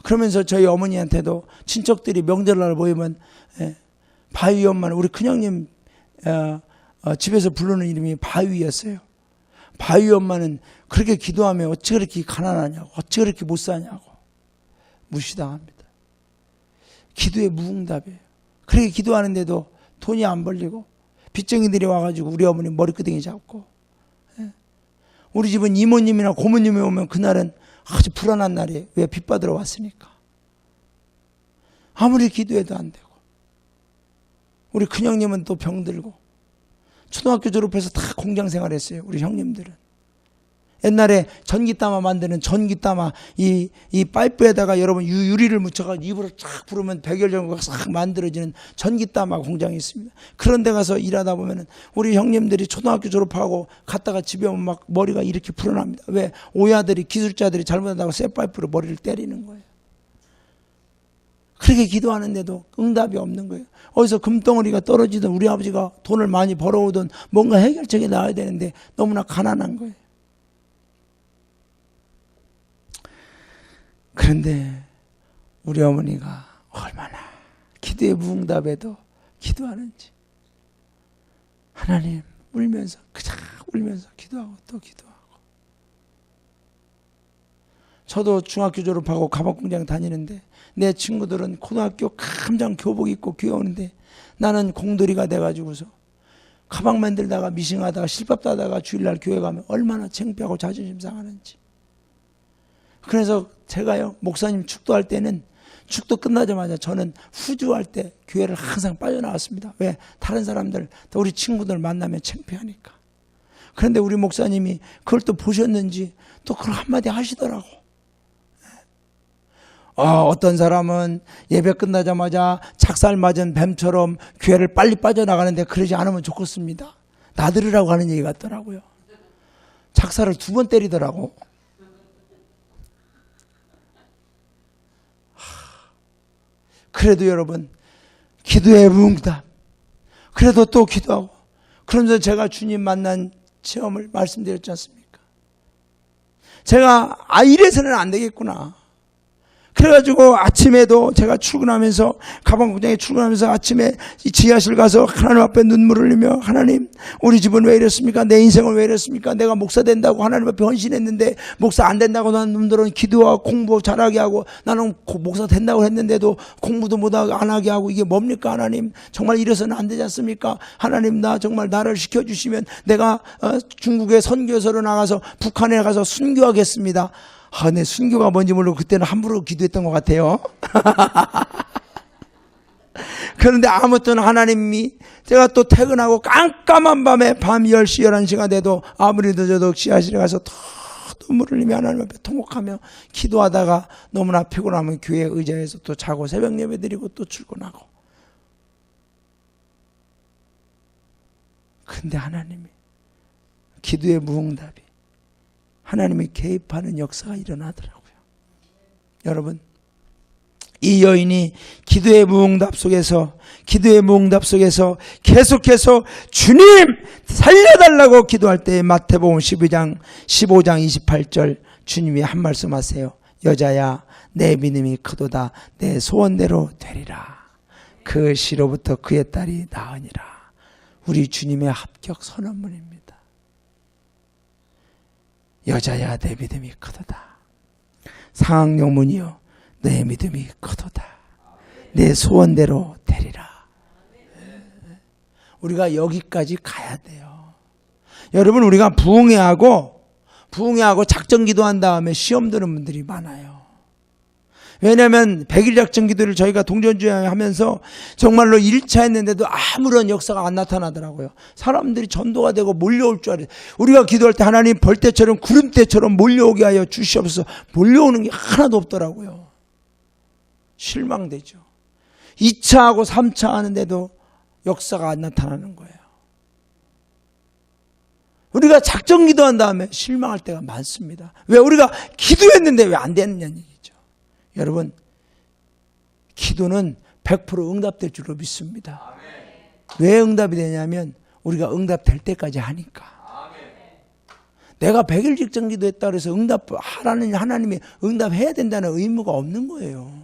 S1: 그러면서 저희 어머니한테도 친척들이 명절날 모이면 바위 엄마는, 우리 큰형님 집에서 부르는 이름이 바위였어요. 바위 엄마는 그렇게 기도하면 어찌 그렇게 가난하냐고, 어찌 그렇게 못 사냐고 무시당합니다. 기도의 무응답이에요. 그렇게 기도하는데도 돈이 안 벌리고 빚쟁이들이 와가지고 우리 어머니 머리끄댕이 잡고. 우리 집은 이모님이나 고모님이 오면 그날은 아주 불안한 날이에요. 왜? 빚 받으러 왔으니까. 아무리 기도해도 안 되고. 우리 큰형님은 또 병들고. 초등학교 졸업해서 다 공장 생활했어요. 우리 형님들은. 옛날에 전기따마 만드는 전기따마, 이 파이프에다가 여러분 유리를 묻혀가지고 입으로 쫙 부르면 백열전구가 싹 만들어지는 전기따마 공장이 있습니다. 그런 데 가서 일하다 보면은 우리 형님들이 초등학교 졸업하고 갔다가 집에 오면 막 머리가 이렇게 불어납니다. 왜? 오야들이, 기술자들이 잘못한다고 쇠파이프로 머리를 때리는 거예요. 그렇게 기도하는데도 응답이 없는 거예요. 어디서 금덩어리가 떨어지든 우리 아버지가 돈을 많이 벌어오든 뭔가 해결책이 나와야 되는데 너무나 가난한 거예요. 그런데 우리 어머니가 얼마나 기도의 무응답에도 기도하는지. 하나님, 울면서, 그냥 울면서 기도하고 또 기도하고. 저도 중학교 졸업하고 가방공장 다니는데 내 친구들은 고등학교 감장 교복 입고 교회 오는데 나는 공돌이가 돼가지고서 가방 만들다가 미싱하다가 실밥 따다가 주일날 교회 가면 얼마나 창피하고 자존심 상하는지. 그래서 제가요, 목사님 축도할 때는 축도 끝나자마자 저는 후주할 때 교회를 항상 빠져나왔습니다. 왜? 다른 사람들, 우리 친구들 만나면 창피하니까. 그런데 우리 목사님이 그걸 또 보셨는지 또 그걸 한마디 하시더라고. 어떤 사람은 예배 끝나자마자 작살 맞은 뱀처럼 교회를 빨리 빠져나가는데 그러지 않으면 좋겠습니다. 나들으라고 하는 얘기 같더라고요. 작살을 2번 때리더라고. 그래도 여러분, 기도의 무응답. 그래도 또 기도하고. 그러면서 제가 주님 만난 체험을 말씀드렸지 않습니까? 제가 이래서는 안 되겠구나. 그래가지고 아침에도 제가 출근하면서 가방 공장에 출근하면서 아침에 이 지하실 가서 하나님 앞에 눈물을 흘리며 하나님 우리 집은 왜 이랬습니까? 내 인생은 왜 이랬습니까? 내가 목사 된다고 하나님 앞에 헌신했는데 목사 안 된다고 난 놈들은 기도하고 공부 잘하게 하고 나는 목사 된다고 했는데도 공부도 못하고 안 하게 하고 이게 뭡니까 하나님? 정말 이래서는 안 되지 않습니까? 하나님 나 정말 나를 시켜주시면 내가 중국에 선교사로 나가서 북한에 가서 순교하겠습니다. 내 순교가 뭔지 모르고 그때는 함부로 기도했던 것 같아요. 그런데 아무튼 하나님이 제가 또 퇴근하고 깜깜한 밤에 밤 10시 11시가 돼도 아무리 늦어도 지하실에 가서 더 눈물을 흘리며 하나님 앞에 통곡하며 기도하다가 너무나 피곤하면 교회 의자에서 또 자고 새벽 예배 드리고 또 출근하고. 근데 하나님이 기도의 무응답이 하나님이 개입하는 역사가 일어나더라고요. 여러분, 이 여인이 기도의 무응답 속에서 계속해서 주님 살려달라고 기도할 때 마태복음 15장 28절 주님이 한 말씀 하세요. 여자야 내 믿음이 크도다. 내 소원대로 되리라. 그 시로부터 그의 딸이 나으니라. 우리 주님의 합격 선언문입니다. 여자야 내 믿음이 크도다. 상학용문이여 내 믿음이 크도다. 내 소원대로 되리라. 우리가 여기까지 가야 돼요. 여러분 우리가 부흥회하고 작전 기도한 다음에 시험 드는 분들이 많아요. 왜냐하면 100일 작전 기도를 저희가 동전주에 하면서 정말로 1차 했는데도 아무런 역사가 안 나타나더라고요. 사람들이 전도가 되고 몰려올 줄 알아요. 우리가 기도할 때 하나님 벌떼처럼 구름대처럼 몰려오게 하여 주시옵소서. 몰려오는 게 하나도 없더라고요. 실망되죠. 2차하고 3차 하는데도 역사가 안 나타나는 거예요. 우리가 작전 기도한 다음에 실망할 때가 많습니다. 왜? 우리가 기도했는데 왜 안 되느냐는 얘기죠. 여러분, 기도는 100% 응답될 줄로 믿습니다. 왜 응답이 되냐면 우리가 응답될 때까지 하니까. 내가 100일 직전 기도했다 그래서 하나님이 응답해야 된다는 의무가 없는 거예요.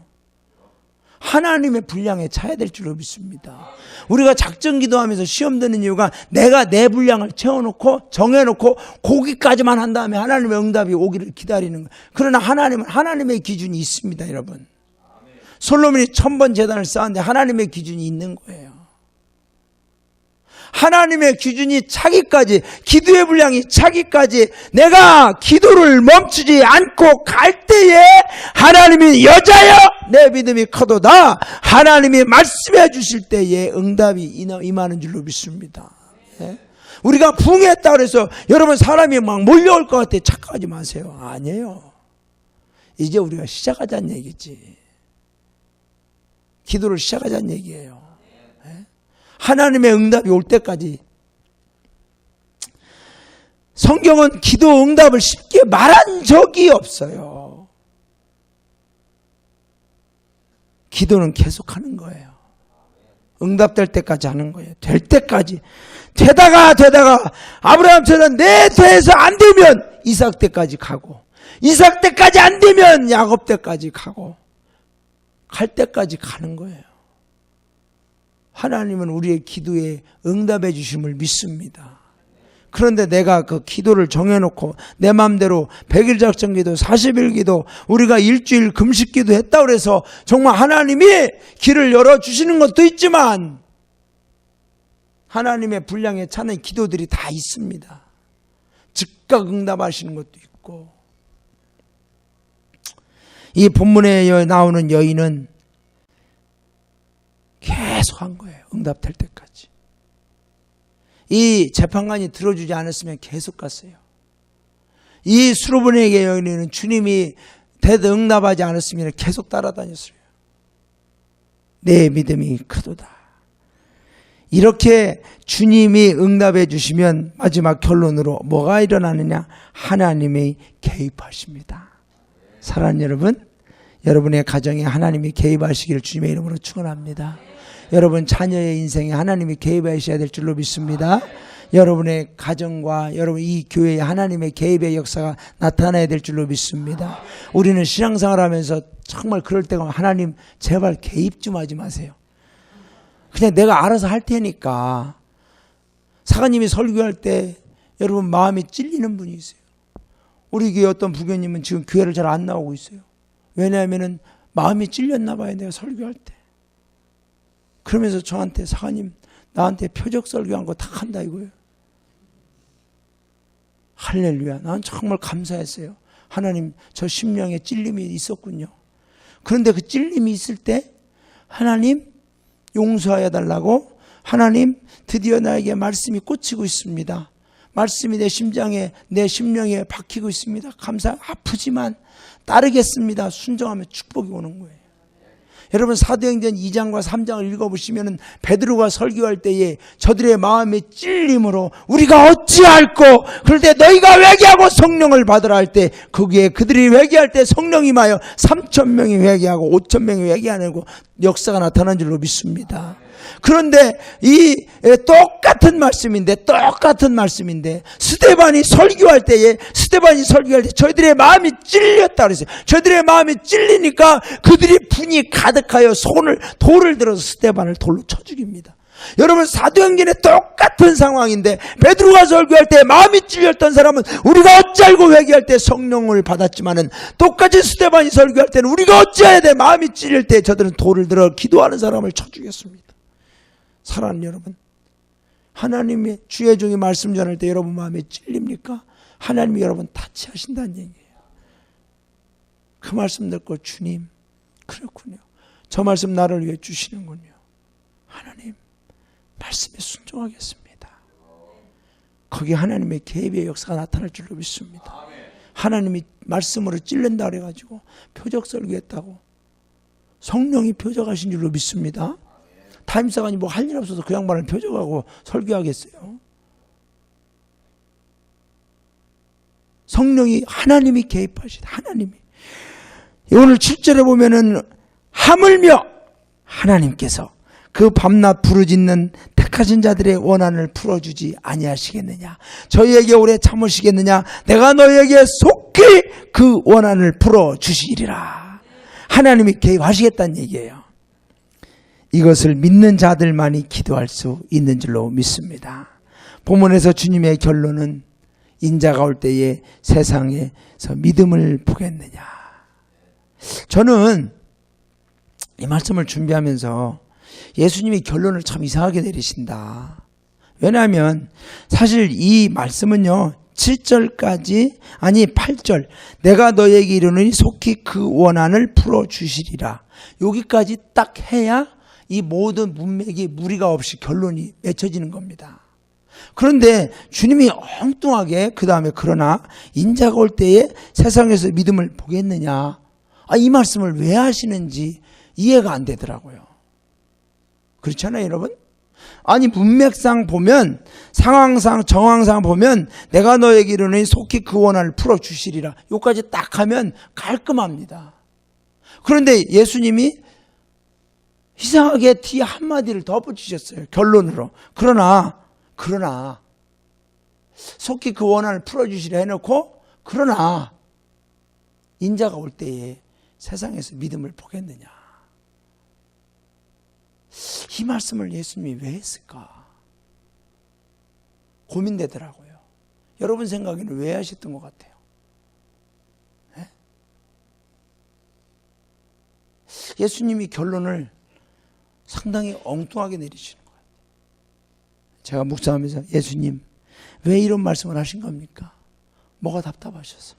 S1: 하나님의 분량에 차야 될 줄로 믿습니다. 우리가 작전 기도하면서 시험 드는 이유가 내가 내 분량을 채워놓고 정해놓고 거기까지만 한 다음에 하나님의 응답이 오기를 기다리는 거예요. 그러나 하나님은 하나님의 기준이 있습니다. 여러분, 솔로몬이 1000번 제단을 쌓았는데 하나님의 기준이 있는 거예요. 하나님의 기준이 차기까지, 기도의 분량이 차기까지 내가 기도를 멈추지 않고 갈 때에 하나님이 여자여 내 믿음이 커도다 하나님이 말씀해 주실 때에 응답이 임하는 줄로 믿습니다. 네? 우리가 부흥했다 그래서 여러분 사람이 막 몰려올 것 같아 착각하지 마세요. 아니에요. 이제 우리가 시작하자는 얘기지. 기도를 시작하자는 얘기예요. 하나님의 응답이 올 때까지. 성경은 기도 응답을 쉽게 말한 적이 없어요. 기도는 계속하는 거예요. 응답될 때까지 하는 거예요. 될 때까지. 되다가 아브라함처럼 내 대에서 안 되면 이삭 때까지 가고, 이삭 때까지 안 되면 야곱 때까지 가고, 갈 때까지 가는 거예요. 하나님은 우리의 기도에 응답해 주심을 믿습니다. 그런데 내가 그 기도를 정해놓고 내 마음대로 100일 작전 기도, 40일 기도, 우리가 일주일 금식 기도 했다고 해서 정말 하나님이 길을 열어주시는 것도 있지만 하나님의 분량에 차는 기도들이 다 있습니다. 즉각 응답하시는 것도 있고. 이 본문에 나오는 여인은 계속 한 거예요. 응답될 때까지. 이 재판관이 들어주지 않았으면 계속 갔어요. 이 수로보니게 여인은 주님이 대응답하지 않았으면 계속 따라다녔어요. 내 믿음이 크도다. 이렇게 주님이 응답해 주시면 마지막 결론으로 뭐가 일어나느냐? 하나님이 개입하십니다. 사랑하는 여러분, 여러분의 가정에 하나님이 개입하시기를 주님의 이름으로 축원합니다. 여러분 자녀의 인생에 하나님이 개입하셔야 될 줄로 믿습니다. 여러분의 가정과 여러분 이 교회에 하나님의 개입의 역사가 나타나야 될 줄로 믿습니다. 우리는 신앙생활 하면서 정말 그럴 때가 하나님 제발 개입 좀 하지 마세요. 그냥 내가 알아서 할 테니까. 사관님이 설교할 때 여러분 마음이 찔리는 분이 있어요. 우리 교회 어떤 부교님은 지금 교회를 잘 안 나오고 있어요. 왜냐하면은 마음이 찔렸나 봐요. 내가 설교할 때. 그러면서 저한테 사관님 나한테 표적 설교한 거 다 한다 이거예요. 할렐루야. 난 정말 감사했어요. 하나님 저 심령에 찔림이 있었군요. 그런데 그 찔림이 있을 때 하나님 용서하여 달라고 하나님 드디어 나에게 말씀이 꽂히고 있습니다. 말씀이 내 심장에 내 심령에 박히고 있습니다. 아프지만 따르겠습니다. 순종하면 축복이 오는 거예요. 여러분 사도행전 2장과 3장을 읽어보시면 베드로가 설교할 때에 저들의 마음의 찔림으로 우리가 어찌할꼬 그럴 때 너희가 회개하고 성령을 받으라 할 때 거기에 그들이 회개할 때 성령이 임하여 3,000명이 회개하고 5,000명이 회개하고 역사가 나타난 줄로 믿습니다. 그런데 이 똑같은 말씀인데 스데반이 설교할 때 저희들의 마음이 찔렸다 그랬어요. 저희들의 마음이 찔리니까 그들이 분이 가득하여 돌을 들어서 스데반을 돌로 쳐 죽입니다. 여러분 사도행전에 똑같은 상황인데 베드로가 설교할 때 마음이 찔렸던 사람은 우리가 어찌알고 회개할 때 성령을 받았지만은 똑같이 스데반이 설교할 때는 우리가 어찌해야 돼 마음이 찔릴 때 저들은 돌을 들어 기도하는 사람을 쳐 죽였습니다. 사랑하는 여러분, 하나님의 주의 종이 말씀 전할 때 여러분 마음에 찔립니까? 하나님이 여러분 타치하신다는 얘기예요. 그 말씀 듣고 주님 그렇군요. 저 말씀 나를 위해 주시는군요. 하나님 말씀에 순종하겠습니다. 거기에 하나님의 개입의 역사가 나타날 줄로 믿습니다. 하나님이 말씀으로 찔른다 그래가지고 표적 설교했다고 성령이 표적하신 줄로 믿습니다. 타임사관이 뭐 할 일 없어서 그 양반을 표적하고 설교하겠어요. 성령이 하나님이 개입하시다. 하나님이 오늘 7절에 보면은 하물며 하나님께서 그 밤낮 부르짖는 택하신 자들의 원한을 풀어주지 아니하시겠느냐. 저희에게 오래 참으시겠느냐. 내가 너희에게 속히 그 원한을 풀어주시리라. 하나님이 개입하시겠다는 얘기예요. 이것을 믿는 자들만이 기도할 수 있는 줄로 믿습니다. 본문에서 주님의 결론은 인자가 올 때에 세상에서 믿음을 보겠느냐. 저는 이 말씀을 준비하면서 예수님이 결론을 참 이상하게 내리신다. 왜냐하면 사실 이 말씀은요 7절까지 아니 8절 내가 너에게 이르노니 속히 그 원한을 풀어주시리라. 여기까지 딱 해야 이 모든 문맥이 무리가 없이 결론이 맺혀지는 겁니다. 그런데 주님이 엉뚱하게 그 다음에 그러나 인자가 올 때에 세상에서 믿음을 보겠느냐. 이 말씀을 왜 하시는지 이해가 안 되더라고요. 그렇잖아요 여러분. 아니 문맥상 보면 상황상 정황상 보면 내가 너에게 이르노니 속히 그 원한을 풀어주시리라. 여기까지 딱 하면 깔끔합니다. 그런데 예수님이 이상하게 뒤에 한마디를 덧붙이셨어요. 결론으로. 그러나 속히 그 원한을 풀어주시라 해놓고 그러나 인자가 올 때에 세상에서 믿음을 보겠느냐. 이 말씀을 예수님이 왜 했을까? 고민되더라고요. 여러분 생각에는 왜 하셨던 것 같아요? 네? 예수님이 결론을 상당히 엉뚱하게 내리시는 거예요. 제가 묵상하면서 예수님 왜 이런 말씀을 하신 겁니까? 뭐가 답답하셔서.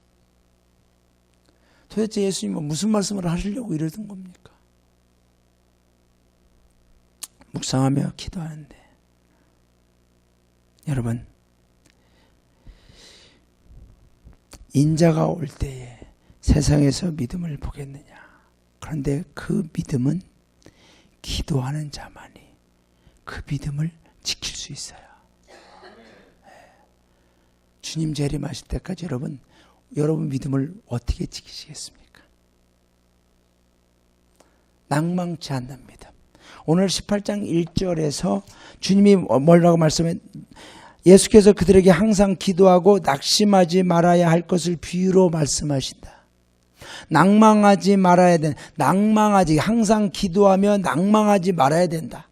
S1: 도대체 예수님은 무슨 말씀을 하시려고 이러던 겁니까? 묵상하며 기도하는데 여러분 인자가 올 때에 세상에서 믿음을 보겠느냐. 그런데 그 믿음은 기도하는 자만이 그 믿음을 지킬 수 있어요. 주님 재림하실 때까지 여러분 믿음을 어떻게 지키시겠습니까? 낭망치 않는 믿음. 오늘 18장 1절에서 주님이 뭐라고 말씀해? 예수께서 그들에게 항상 기도하고 낙심하지 말아야 할 것을 비유로 말씀하신다. 낭망하지 말아야 된다. 항상 기도하며 낭망하지 말아야 된다.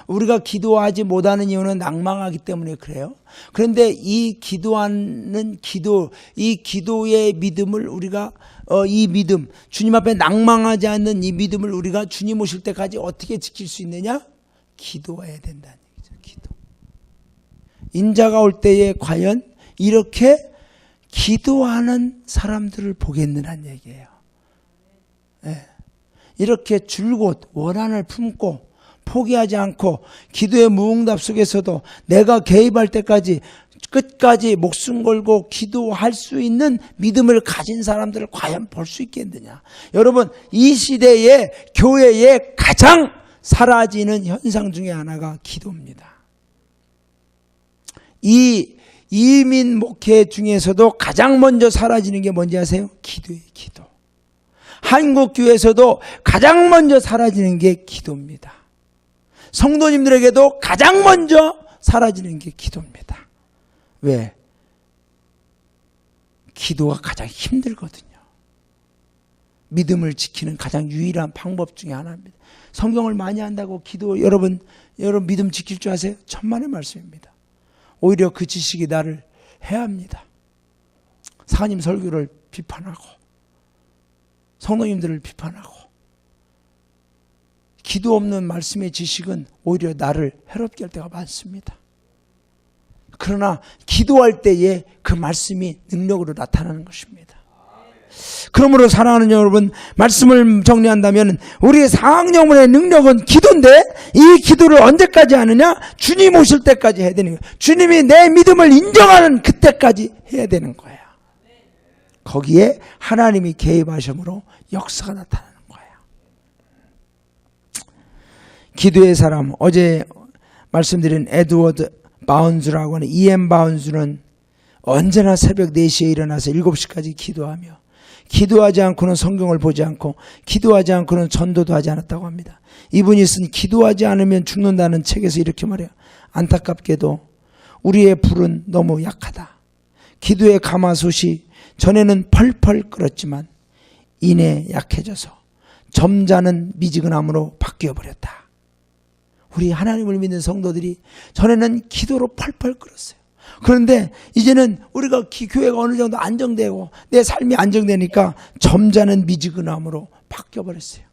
S1: 우리가 기도하지 못하는 이유는 낭망하기 때문에 그래요. 그런데 이 기도하는 기도, 이 기도의 믿음을 우리가 이 믿음, 주님 앞에 낭망하지 않는 이 믿음을 우리가 주님 오실 때까지 어떻게 지킬 수 있느냐? 기도해야 된다는 얘기죠. 기도. 인자가 올 때에 과연 이렇게 기도하는 사람들을 보겠느냐는 얘기예요. 네. 이렇게 줄곧 원한을 품고 포기하지 않고 기도의 무응답 속에서도 내가 개입할 때까지 끝까지 목숨 걸고 기도할 수 있는 믿음을 가진 사람들을 과연 볼 수 있겠느냐. 여러분, 이 시대에 교회에 가장 사라지는 현상 중에 하나가 기도입니다. 이 이민 목회 중에서도 가장 먼저 사라지는 게 뭔지 아세요? 기도예요. 기도. 한국교회에서도 가장 먼저 사라지는 게 기도입니다. 성도님들에게도 가장 먼저 사라지는 게 기도입니다. 왜? 기도가 가장 힘들거든요. 믿음을 지키는 가장 유일한 방법 중에 하나입니다. 성경을 많이 한다고 기도, 여러분 믿음 지킬 줄 아세요? 천만의 말씀입니다. 오히려 그 지식이 나를 해합니다. 사님 설교를 비판하고 성도님들을 비판하고 기도 없는 말씀의 지식은 오히려 나를 해롭게 할 때가 많습니다. 그러나 기도할 때에 그 말씀이 능력으로 나타나는 것입니다. 그러므로 사랑하는 여러분, 말씀을 정리한다면 우리의 상영문의 능력은 기도인데 이 기도를 언제까지 하느냐? 주님 오실 때까지 해야 되는 거예요. 주님이 내 믿음을 인정하는 그때까지 해야 되는 거예요. 거기에 하나님이 개입하심으로 역사가 나타나는 거예요. 기도의 사람, 어제 말씀드린 에드워드 바운즈라고 하는 E.M. 바운즈는 언제나 새벽 4시에 일어나서 7시까지 기도하며 기도하지 않고는 성경을 보지 않고 기도하지 않고는 전도도 하지 않았다고 합니다. 이분이 쓴 기도하지 않으면 죽는다는 책에서 이렇게 말해요. 안타깝게도 우리의 불은 너무 약하다. 기도의 가마솥이 전에는 펄펄 끓었지만 이내 약해져서 점잖은 미지근함으로 바뀌어버렸다. 우리 하나님을 믿는 성도들이 전에는 기도로 펄펄 끓었어요. 그런데 이제는 우리가 교회가 어느 정도 안정되고 내 삶이 안정되니까 점잖은 미지근함으로 바뀌어버렸어요.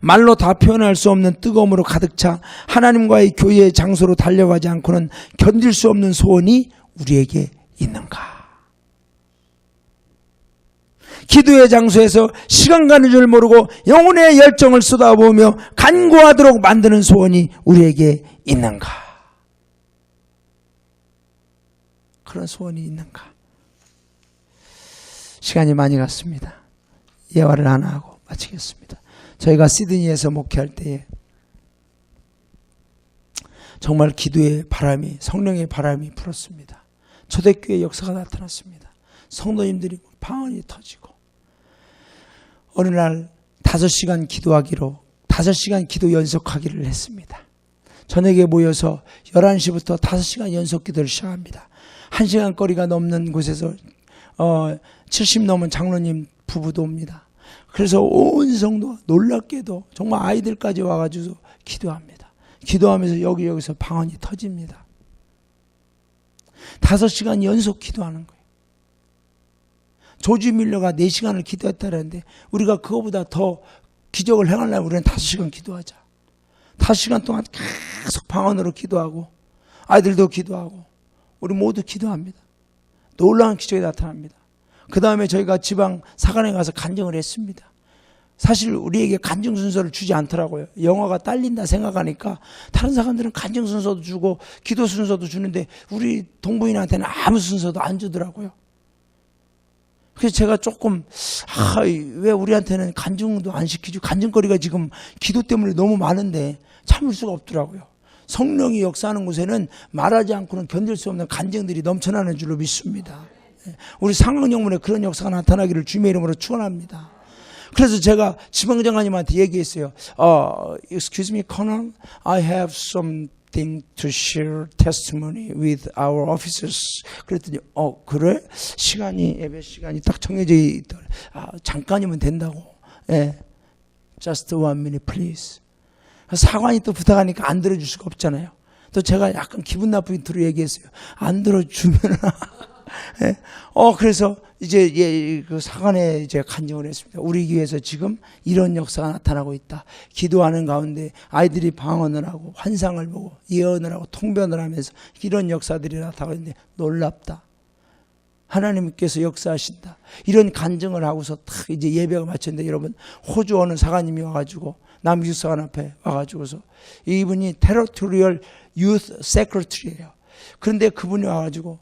S1: 말로 다 표현할 수 없는 뜨거움으로 가득 차 하나님과의 교회의 장소로 달려가지 않고는 견딜 수 없는 소원이 우리에게 있는가? 기도의 장소에서 시간 가는 줄 모르고 영혼의 열정을 쏟아부으며 간구하도록 만드는 소원이 우리에게 있는가? 그런 소원이 있는가? 시간이 많이 갔습니다. 예화를 하나 하고 마치겠습니다. 저희가 시드니에서 목회할 때에 정말 기도의 바람이, 성령의 바람이 불었습니다. 초대교회 역사가 나타났습니다. 성도님들이 방언이 터지고 어느 날 5시간 기도하기로 5시간 기도 연속하기를 했습니다. 저녁에 모여서 11시부터 5시간 연속 기도를 시작합니다. 1시간 거리가 넘는 곳에서 70 넘은 장로님 부부도 옵니다. 그래서 온 성도 놀랍게도 정말 아이들까지 와가지고 기도합니다. 기도하면서 여기저기서 방언이 터집니다. 5시간 연속 기도하는 거예요. 조지 밀러가 4시간을 기도했다는데 우리가 그거보다 더 기적을 행하려면 우리는 5시간 기도하자. 5시간 동안 계속 방언으로 기도하고 아이들도 기도하고 우리 모두 기도합니다. 놀라운 기적이 나타납니다. 그 다음에 저희가 지방 사관에 가서 간증을 했습니다. 사실 우리에게 간증 순서를 주지 않더라고요. 영화가 딸린다 생각하니까 다른 사람들은 간증 순서도 주고 기도 순서도 주는데 우리 동부인한테는 아무 순서도 안 주더라고요. 그래서 제가 조금 왜 우리한테는 간증도 안 시키죠? 간증거리가 지금 기도 때문에 너무 많은데 참을 수가 없더라고요. 성령이 역사하는 곳에는 말하지 않고는 견딜 수 없는 간증들이 넘쳐나는 줄로 믿습니다. 우리 상황영문에 그런 역사가 나타나기를 주님의 이름으로 축원합니다. 그래서 제가 지방장관님한테 얘기했어요. Excuse me, Colonel, I have some expecting to share testimony with our officers. 그랬더니 그래? 시간이 예배 시간이 딱 정해져 있더라. 잠깐이면 된다고. 예. Just 1 minute please. 사관이 또 부탁하니까 안 들어줄 수가 없잖아요. 또 제가 약간 기분 나쁘게 들어 얘기했어요. 안 들어주면 예. 그래서 이제 그 사관에 이제 간증을 했습니다. 우리 교회에서 지금 이런 역사가 나타나고 있다. 기도하는 가운데 아이들이 방언을 하고 환상을 보고 예언을 하고 통변을 하면서 이런 역사들이 나타나고 있는데 놀랍다. 하나님께서 역사하신다. 이런 간증을 하고서 딱 이제 예배가 마쳤는데 여러분 호주 어느 사관님이 와가지고 남기숙 사관 앞에 와가지고서 이분이 테리토리얼 유스 세크리터리예요. 그런데 그분이 와가지고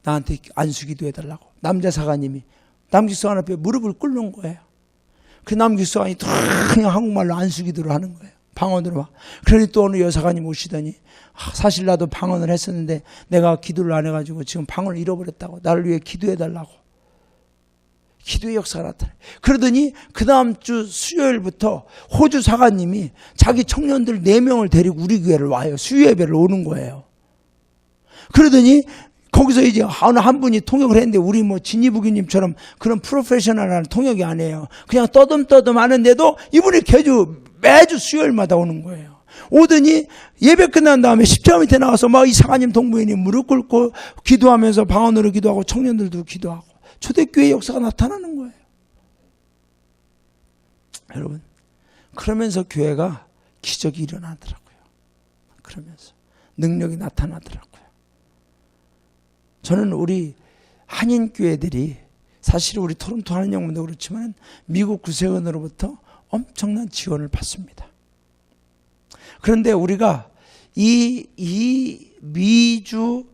S1: 나한테 안수기도 해달라고 남자 사관님이 남기숙 사관 앞에 무릎을 꿇는 거예요. 그 남기숙 사관이 그냥 한국말로 안수기도를 하는 거예요. 방언으로 막. 그러니 또 어느 여사관님 오시더니 사실 나도 방언을 했었는데 내가 기도를 안 해가지고 지금 방언을 잃어버렸다고 나를 위해 기도해달라고. 기도의 역사가 나타나요. 그러더니 그 다음 주 수요일부터 호주 사관님이 자기 청년들 4명을 데리고 우리 교회를 와요. 수요예배를 오는 거예요. 그러더니 거기서 이제 어느 한 분이 통역을 했는데 우리 뭐 진이부기님처럼 그런 프로페셔널한 통역이 아니에요. 그냥 떠듬떠듬 하는데도 이분이 매주 수요일마다 오는 거예요. 오더니 예배 끝난 다음에 십자가 밑에 나와서 막 이 사관님 동부인이 무릎 꿇고 기도하면서 방언으로 기도하고 청년들도 기도하고 초대교회 역사가 나타나는 거예요. 여러분 그러면서 교회가 기적이 일어나더라고요. 그러면서 능력이 나타나더라고요. 저는 우리 한인교회들이 사실 우리 토론토 한인영문도 그렇지만 미국 구세군으로부터 엄청난 지원을 받습니다. 그런데 우리가 이 미주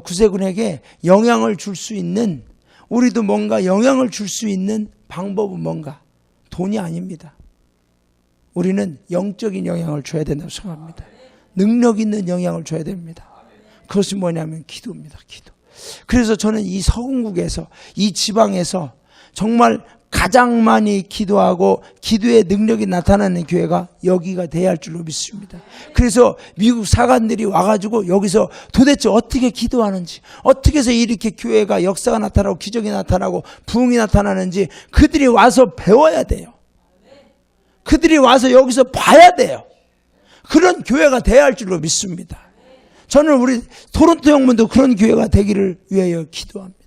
S1: 구세군에게 영향을 줄 수 있는 우리도 뭔가 영향을 줄 수 있는 방법은 뭔가? 돈이 아닙니다. 우리는 영적인 영향을 줘야 된다고 생각합니다. 능력 있는 영향을 줘야 됩니다. 그것이 뭐냐면 기도입니다. 기도. 그래서 저는 이 서군국에서 이 지방에서 정말 가장 많이 기도하고 기도의 능력이 나타나는 교회가 여기가 돼야 할 줄로 믿습니다. 그래서 미국 사관들이 와가지고 여기서 도대체 어떻게 기도하는지 어떻게 해서 이렇게 교회가 역사가 나타나고 기적이 나타나고 부흥이 나타나는지 그들이 와서 배워야 돼요. 그들이 와서 여기서 봐야 돼요. 그런 교회가 돼야 할 줄로 믿습니다. 저는 우리 토론토 영문도 그런 교회가 되기를 위하여 기도합니다.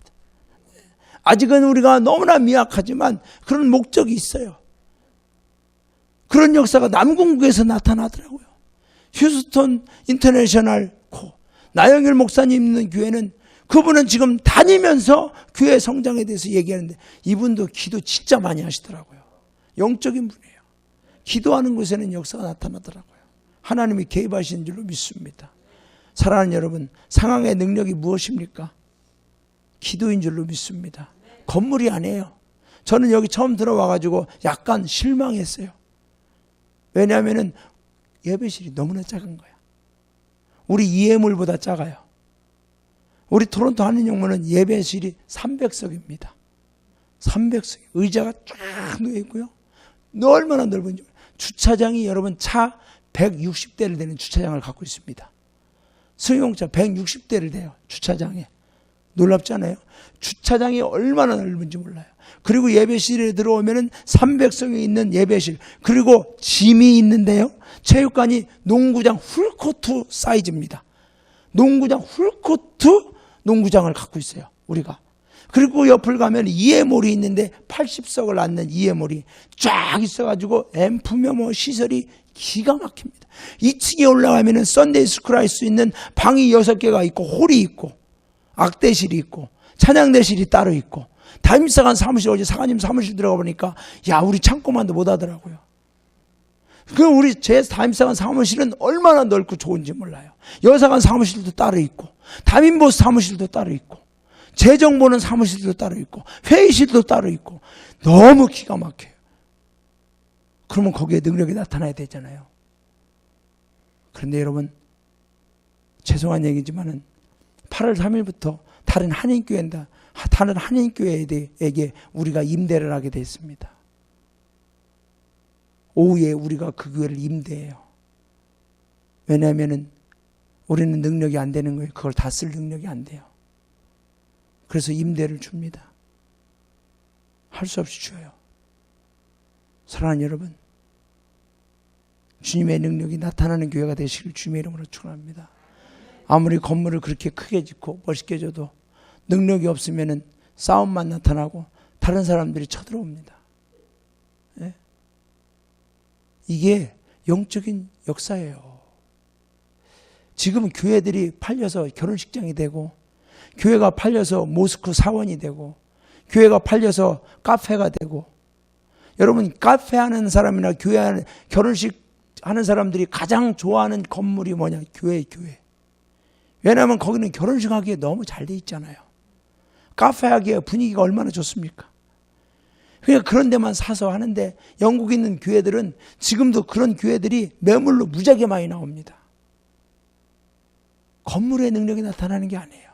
S1: 아직은 우리가 너무나 미약하지만 그런 목적이 있어요. 그런 역사가 남궁국에서 나타나더라고요. 휴스턴 인터내셔널 코 나영일 목사님 있는 교회는 그분은 지금 다니면서 교회 성장에 대해서 얘기하는데 이분도 기도 진짜 많이 하시더라고요. 영적인 분이에요. 기도하는 곳에는 역사가 나타나더라고요. 하나님이 개입하시는 줄로 믿습니다. 사랑하는 여러분, 상황의 능력이 무엇입니까? 기도인 줄로 믿습니다. 건물이 아니에요. 저는 여기 처음 들어와가지고 약간 실망했어요. 왜냐하면 예배실이 너무나 작은 거야. 우리 이해물보다 작아요. 우리 토론토 한인영문은 예배실이 300석입니다. 300석. 의자가 쫙 놓여 있고요. 얼마나 넓은지. 주차장이 여러분 차 160대를 되는 주차장을 갖고 있습니다. 승용차 160대를 대요. 주차장에. 놀랍잖아요. 주차장이 얼마나 넓은지 몰라요. 그리고 예배실에 들어오면은 300석이 있는 예배실, 그리고 짐이 있는데요. 체육관이 농구장 풀코트 사이즈입니다. 농구장 풀코트 농구장을 갖고 있어요. 우리가. 그리고 옆을 가면 이해몰이 있는데 80석을 안는 이해몰이 쫙 있어가지고 앰프며 뭐 시설이 기가 막힙니다. 2층에 올라가면은 썬데이 스쿨 할 수 있는 방이 6개가 있고 홀이 있고 악대실이 있고 찬양대실이 따로 있고 담임사관 사무실, 어제 사관님 사무실 들어가 보니까 야 우리 창고만도 못 하더라고요. 그 우리 제 담임사관 사무실은 얼마나 넓고 좋은지 몰라요. 여사관 사무실도 따로 있고 담임보스 사무실도 따로 있고 재정보는 사무실도 따로 있고 회의실도 따로 있고 너무 기가 막혀요. 그러면 거기에 능력이 나타나야 되잖아요. 그런데 여러분 죄송한 얘기지만은 8월 3일부터 다른 한인교회에게 우리가 임대를 하게 됐습니다. 오후에 우리가 그 교회를 임대해요. 왜냐하면은 우리는 능력이 안 되는 거예요. 그걸 다 쓸 능력이 안 돼요. 그래서 임대를 줍니다. 할 수 없이 줘요. 사랑하는 여러분, 주님의 능력이 나타나는 교회가 되시길 주님의 이름으로 축원합니다. 아무리 건물을 그렇게 크게 짓고 멋있게 줘도 능력이 없으면 싸움만 나타나고 다른 사람들이 쳐들어옵니다. 네? 이게 영적인 역사예요. 지금 교회들이 팔려서 결혼식장이 되고, 교회가 팔려서 모스크 사원이 되고, 교회가 팔려서 카페가 되고, 여러분 카페 하는 사람이나 교회 하는, 결혼식 하는 사람들이 가장 좋아하는 건물이 뭐냐? 교회. 왜냐하면 거기는 결혼식 하기에 너무 잘 돼 있잖아요. 카페 하기에 분위기가 얼마나 좋습니까? 그러니까 그런 데만 사서 하는데, 영국에 있는 교회들은 지금도 그런 교회들이 매물로 무지하게 많이 나옵니다. 건물의 능력이 나타나는 게 아니에요.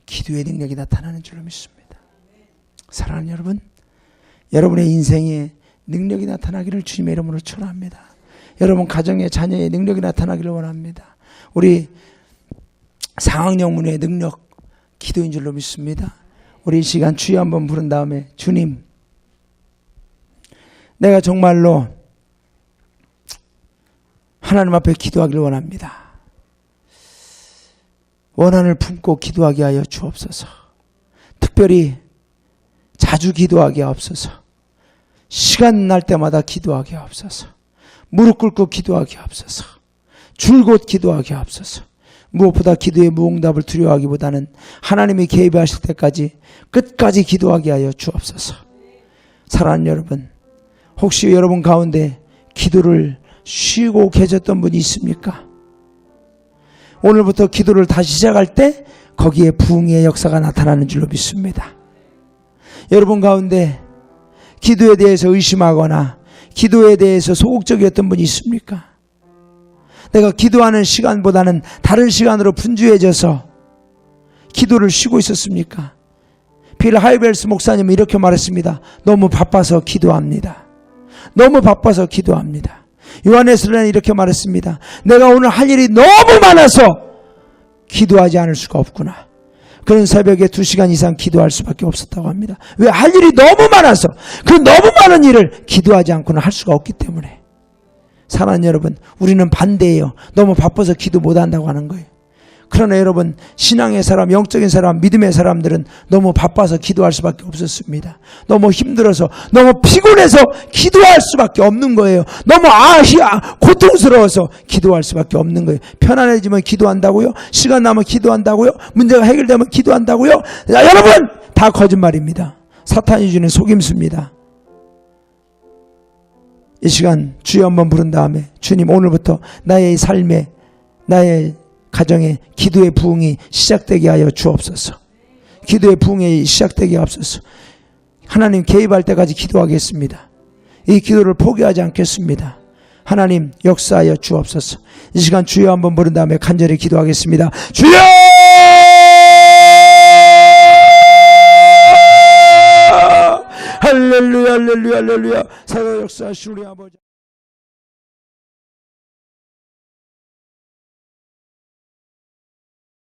S1: 기도의 능력이 나타나는 줄로 믿습니다. 사랑하는 여러분, 여러분의 인생에 능력이 나타나기를 주님의 이름으로 축원합니다. 여러분 가정의 자녀의 능력이 나타나기를 원합니다. 우리 상학영문의 능력, 기도인 줄로 믿습니다. 우리 이 시간 주여 한번 부른 다음에, 주님, 내가 정말로 하나님 앞에 기도하기를 원합니다. 원한을 품고 기도하게 하여 주옵소서. 특별히 자주 기도하게 하옵소서. 시간 날 때마다 기도하게 하옵소서. 무릎 꿇고 기도하게 하옵소서. 줄곧 기도하게 하옵소서. 무엇보다 기도의 무응답을 두려워하기보다는 하나님이 개입하실 때까지 끝까지 기도하게 하여 주옵소서. 사랑하는 여러분, 혹시 여러분 가운데 기도를 쉬고 계셨던 분이 있습니까? 오늘부터 기도를 다시 시작할 때 거기에 부흥의 역사가 나타나는 줄로 믿습니다. 여러분 가운데 기도에 대해서 의심하거나 기도에 대해서 소극적이었던 분이 있습니까? 내가 기도하는 시간보다는 다른 시간으로 분주해져서 기도를 쉬고 있었습니까? 빌 하이벨스 목사님은 이렇게 말했습니다. 너무 바빠서 기도합니다. 너무 바빠서 기도합니다. 요한에스는 이렇게 말했습니다. 내가 오늘 할 일이 너무 많아서 기도하지 않을 수가 없구나. 그런 새벽에 2시간 이상 기도할 수밖에 없었다고 합니다. 왜? 할 일이 너무 많아서, 그 너무 많은 일을 기도하지 않고는 할 수가 없기 때문에. 사랑하는 여러분, 우리는 반대예요. 너무 바빠서 기도 못한다고 하는 거예요. 그러나 여러분, 신앙의 사람, 영적인 사람, 믿음의 사람들은 너무 바빠서 기도할 수밖에 없었습니다. 너무 힘들어서, 너무 피곤해서 기도할 수밖에 없는 거예요. 너무 고통스러워서 기도할 수밖에 없는 거예요. 편안해지면 기도한다고요? 시간 나면 기도한다고요? 문제가 해결되면 기도한다고요? 자, 여러분, 다 거짓말입니다. 사탄이 주는 속임수입니다. 이 시간 주여 한번 부른 다음에, 주님, 오늘부터 나의 삶에, 나의 가정에 기도의 부흥이 시작되게 하여 주옵소서. 기도의 부흥이 시작되게 하옵소서. 하나님 개입할 때까지 기도하겠습니다. 이 기도를 포기하지 않겠습니다. 하나님 역사하여 주옵소서. 이 시간 주여 한번 부른 다음에 간절히 기도하겠습니다. 주여! 할렐루야, 할렐루야, 할렐루야. 살아 역사하시는 우리 아버지.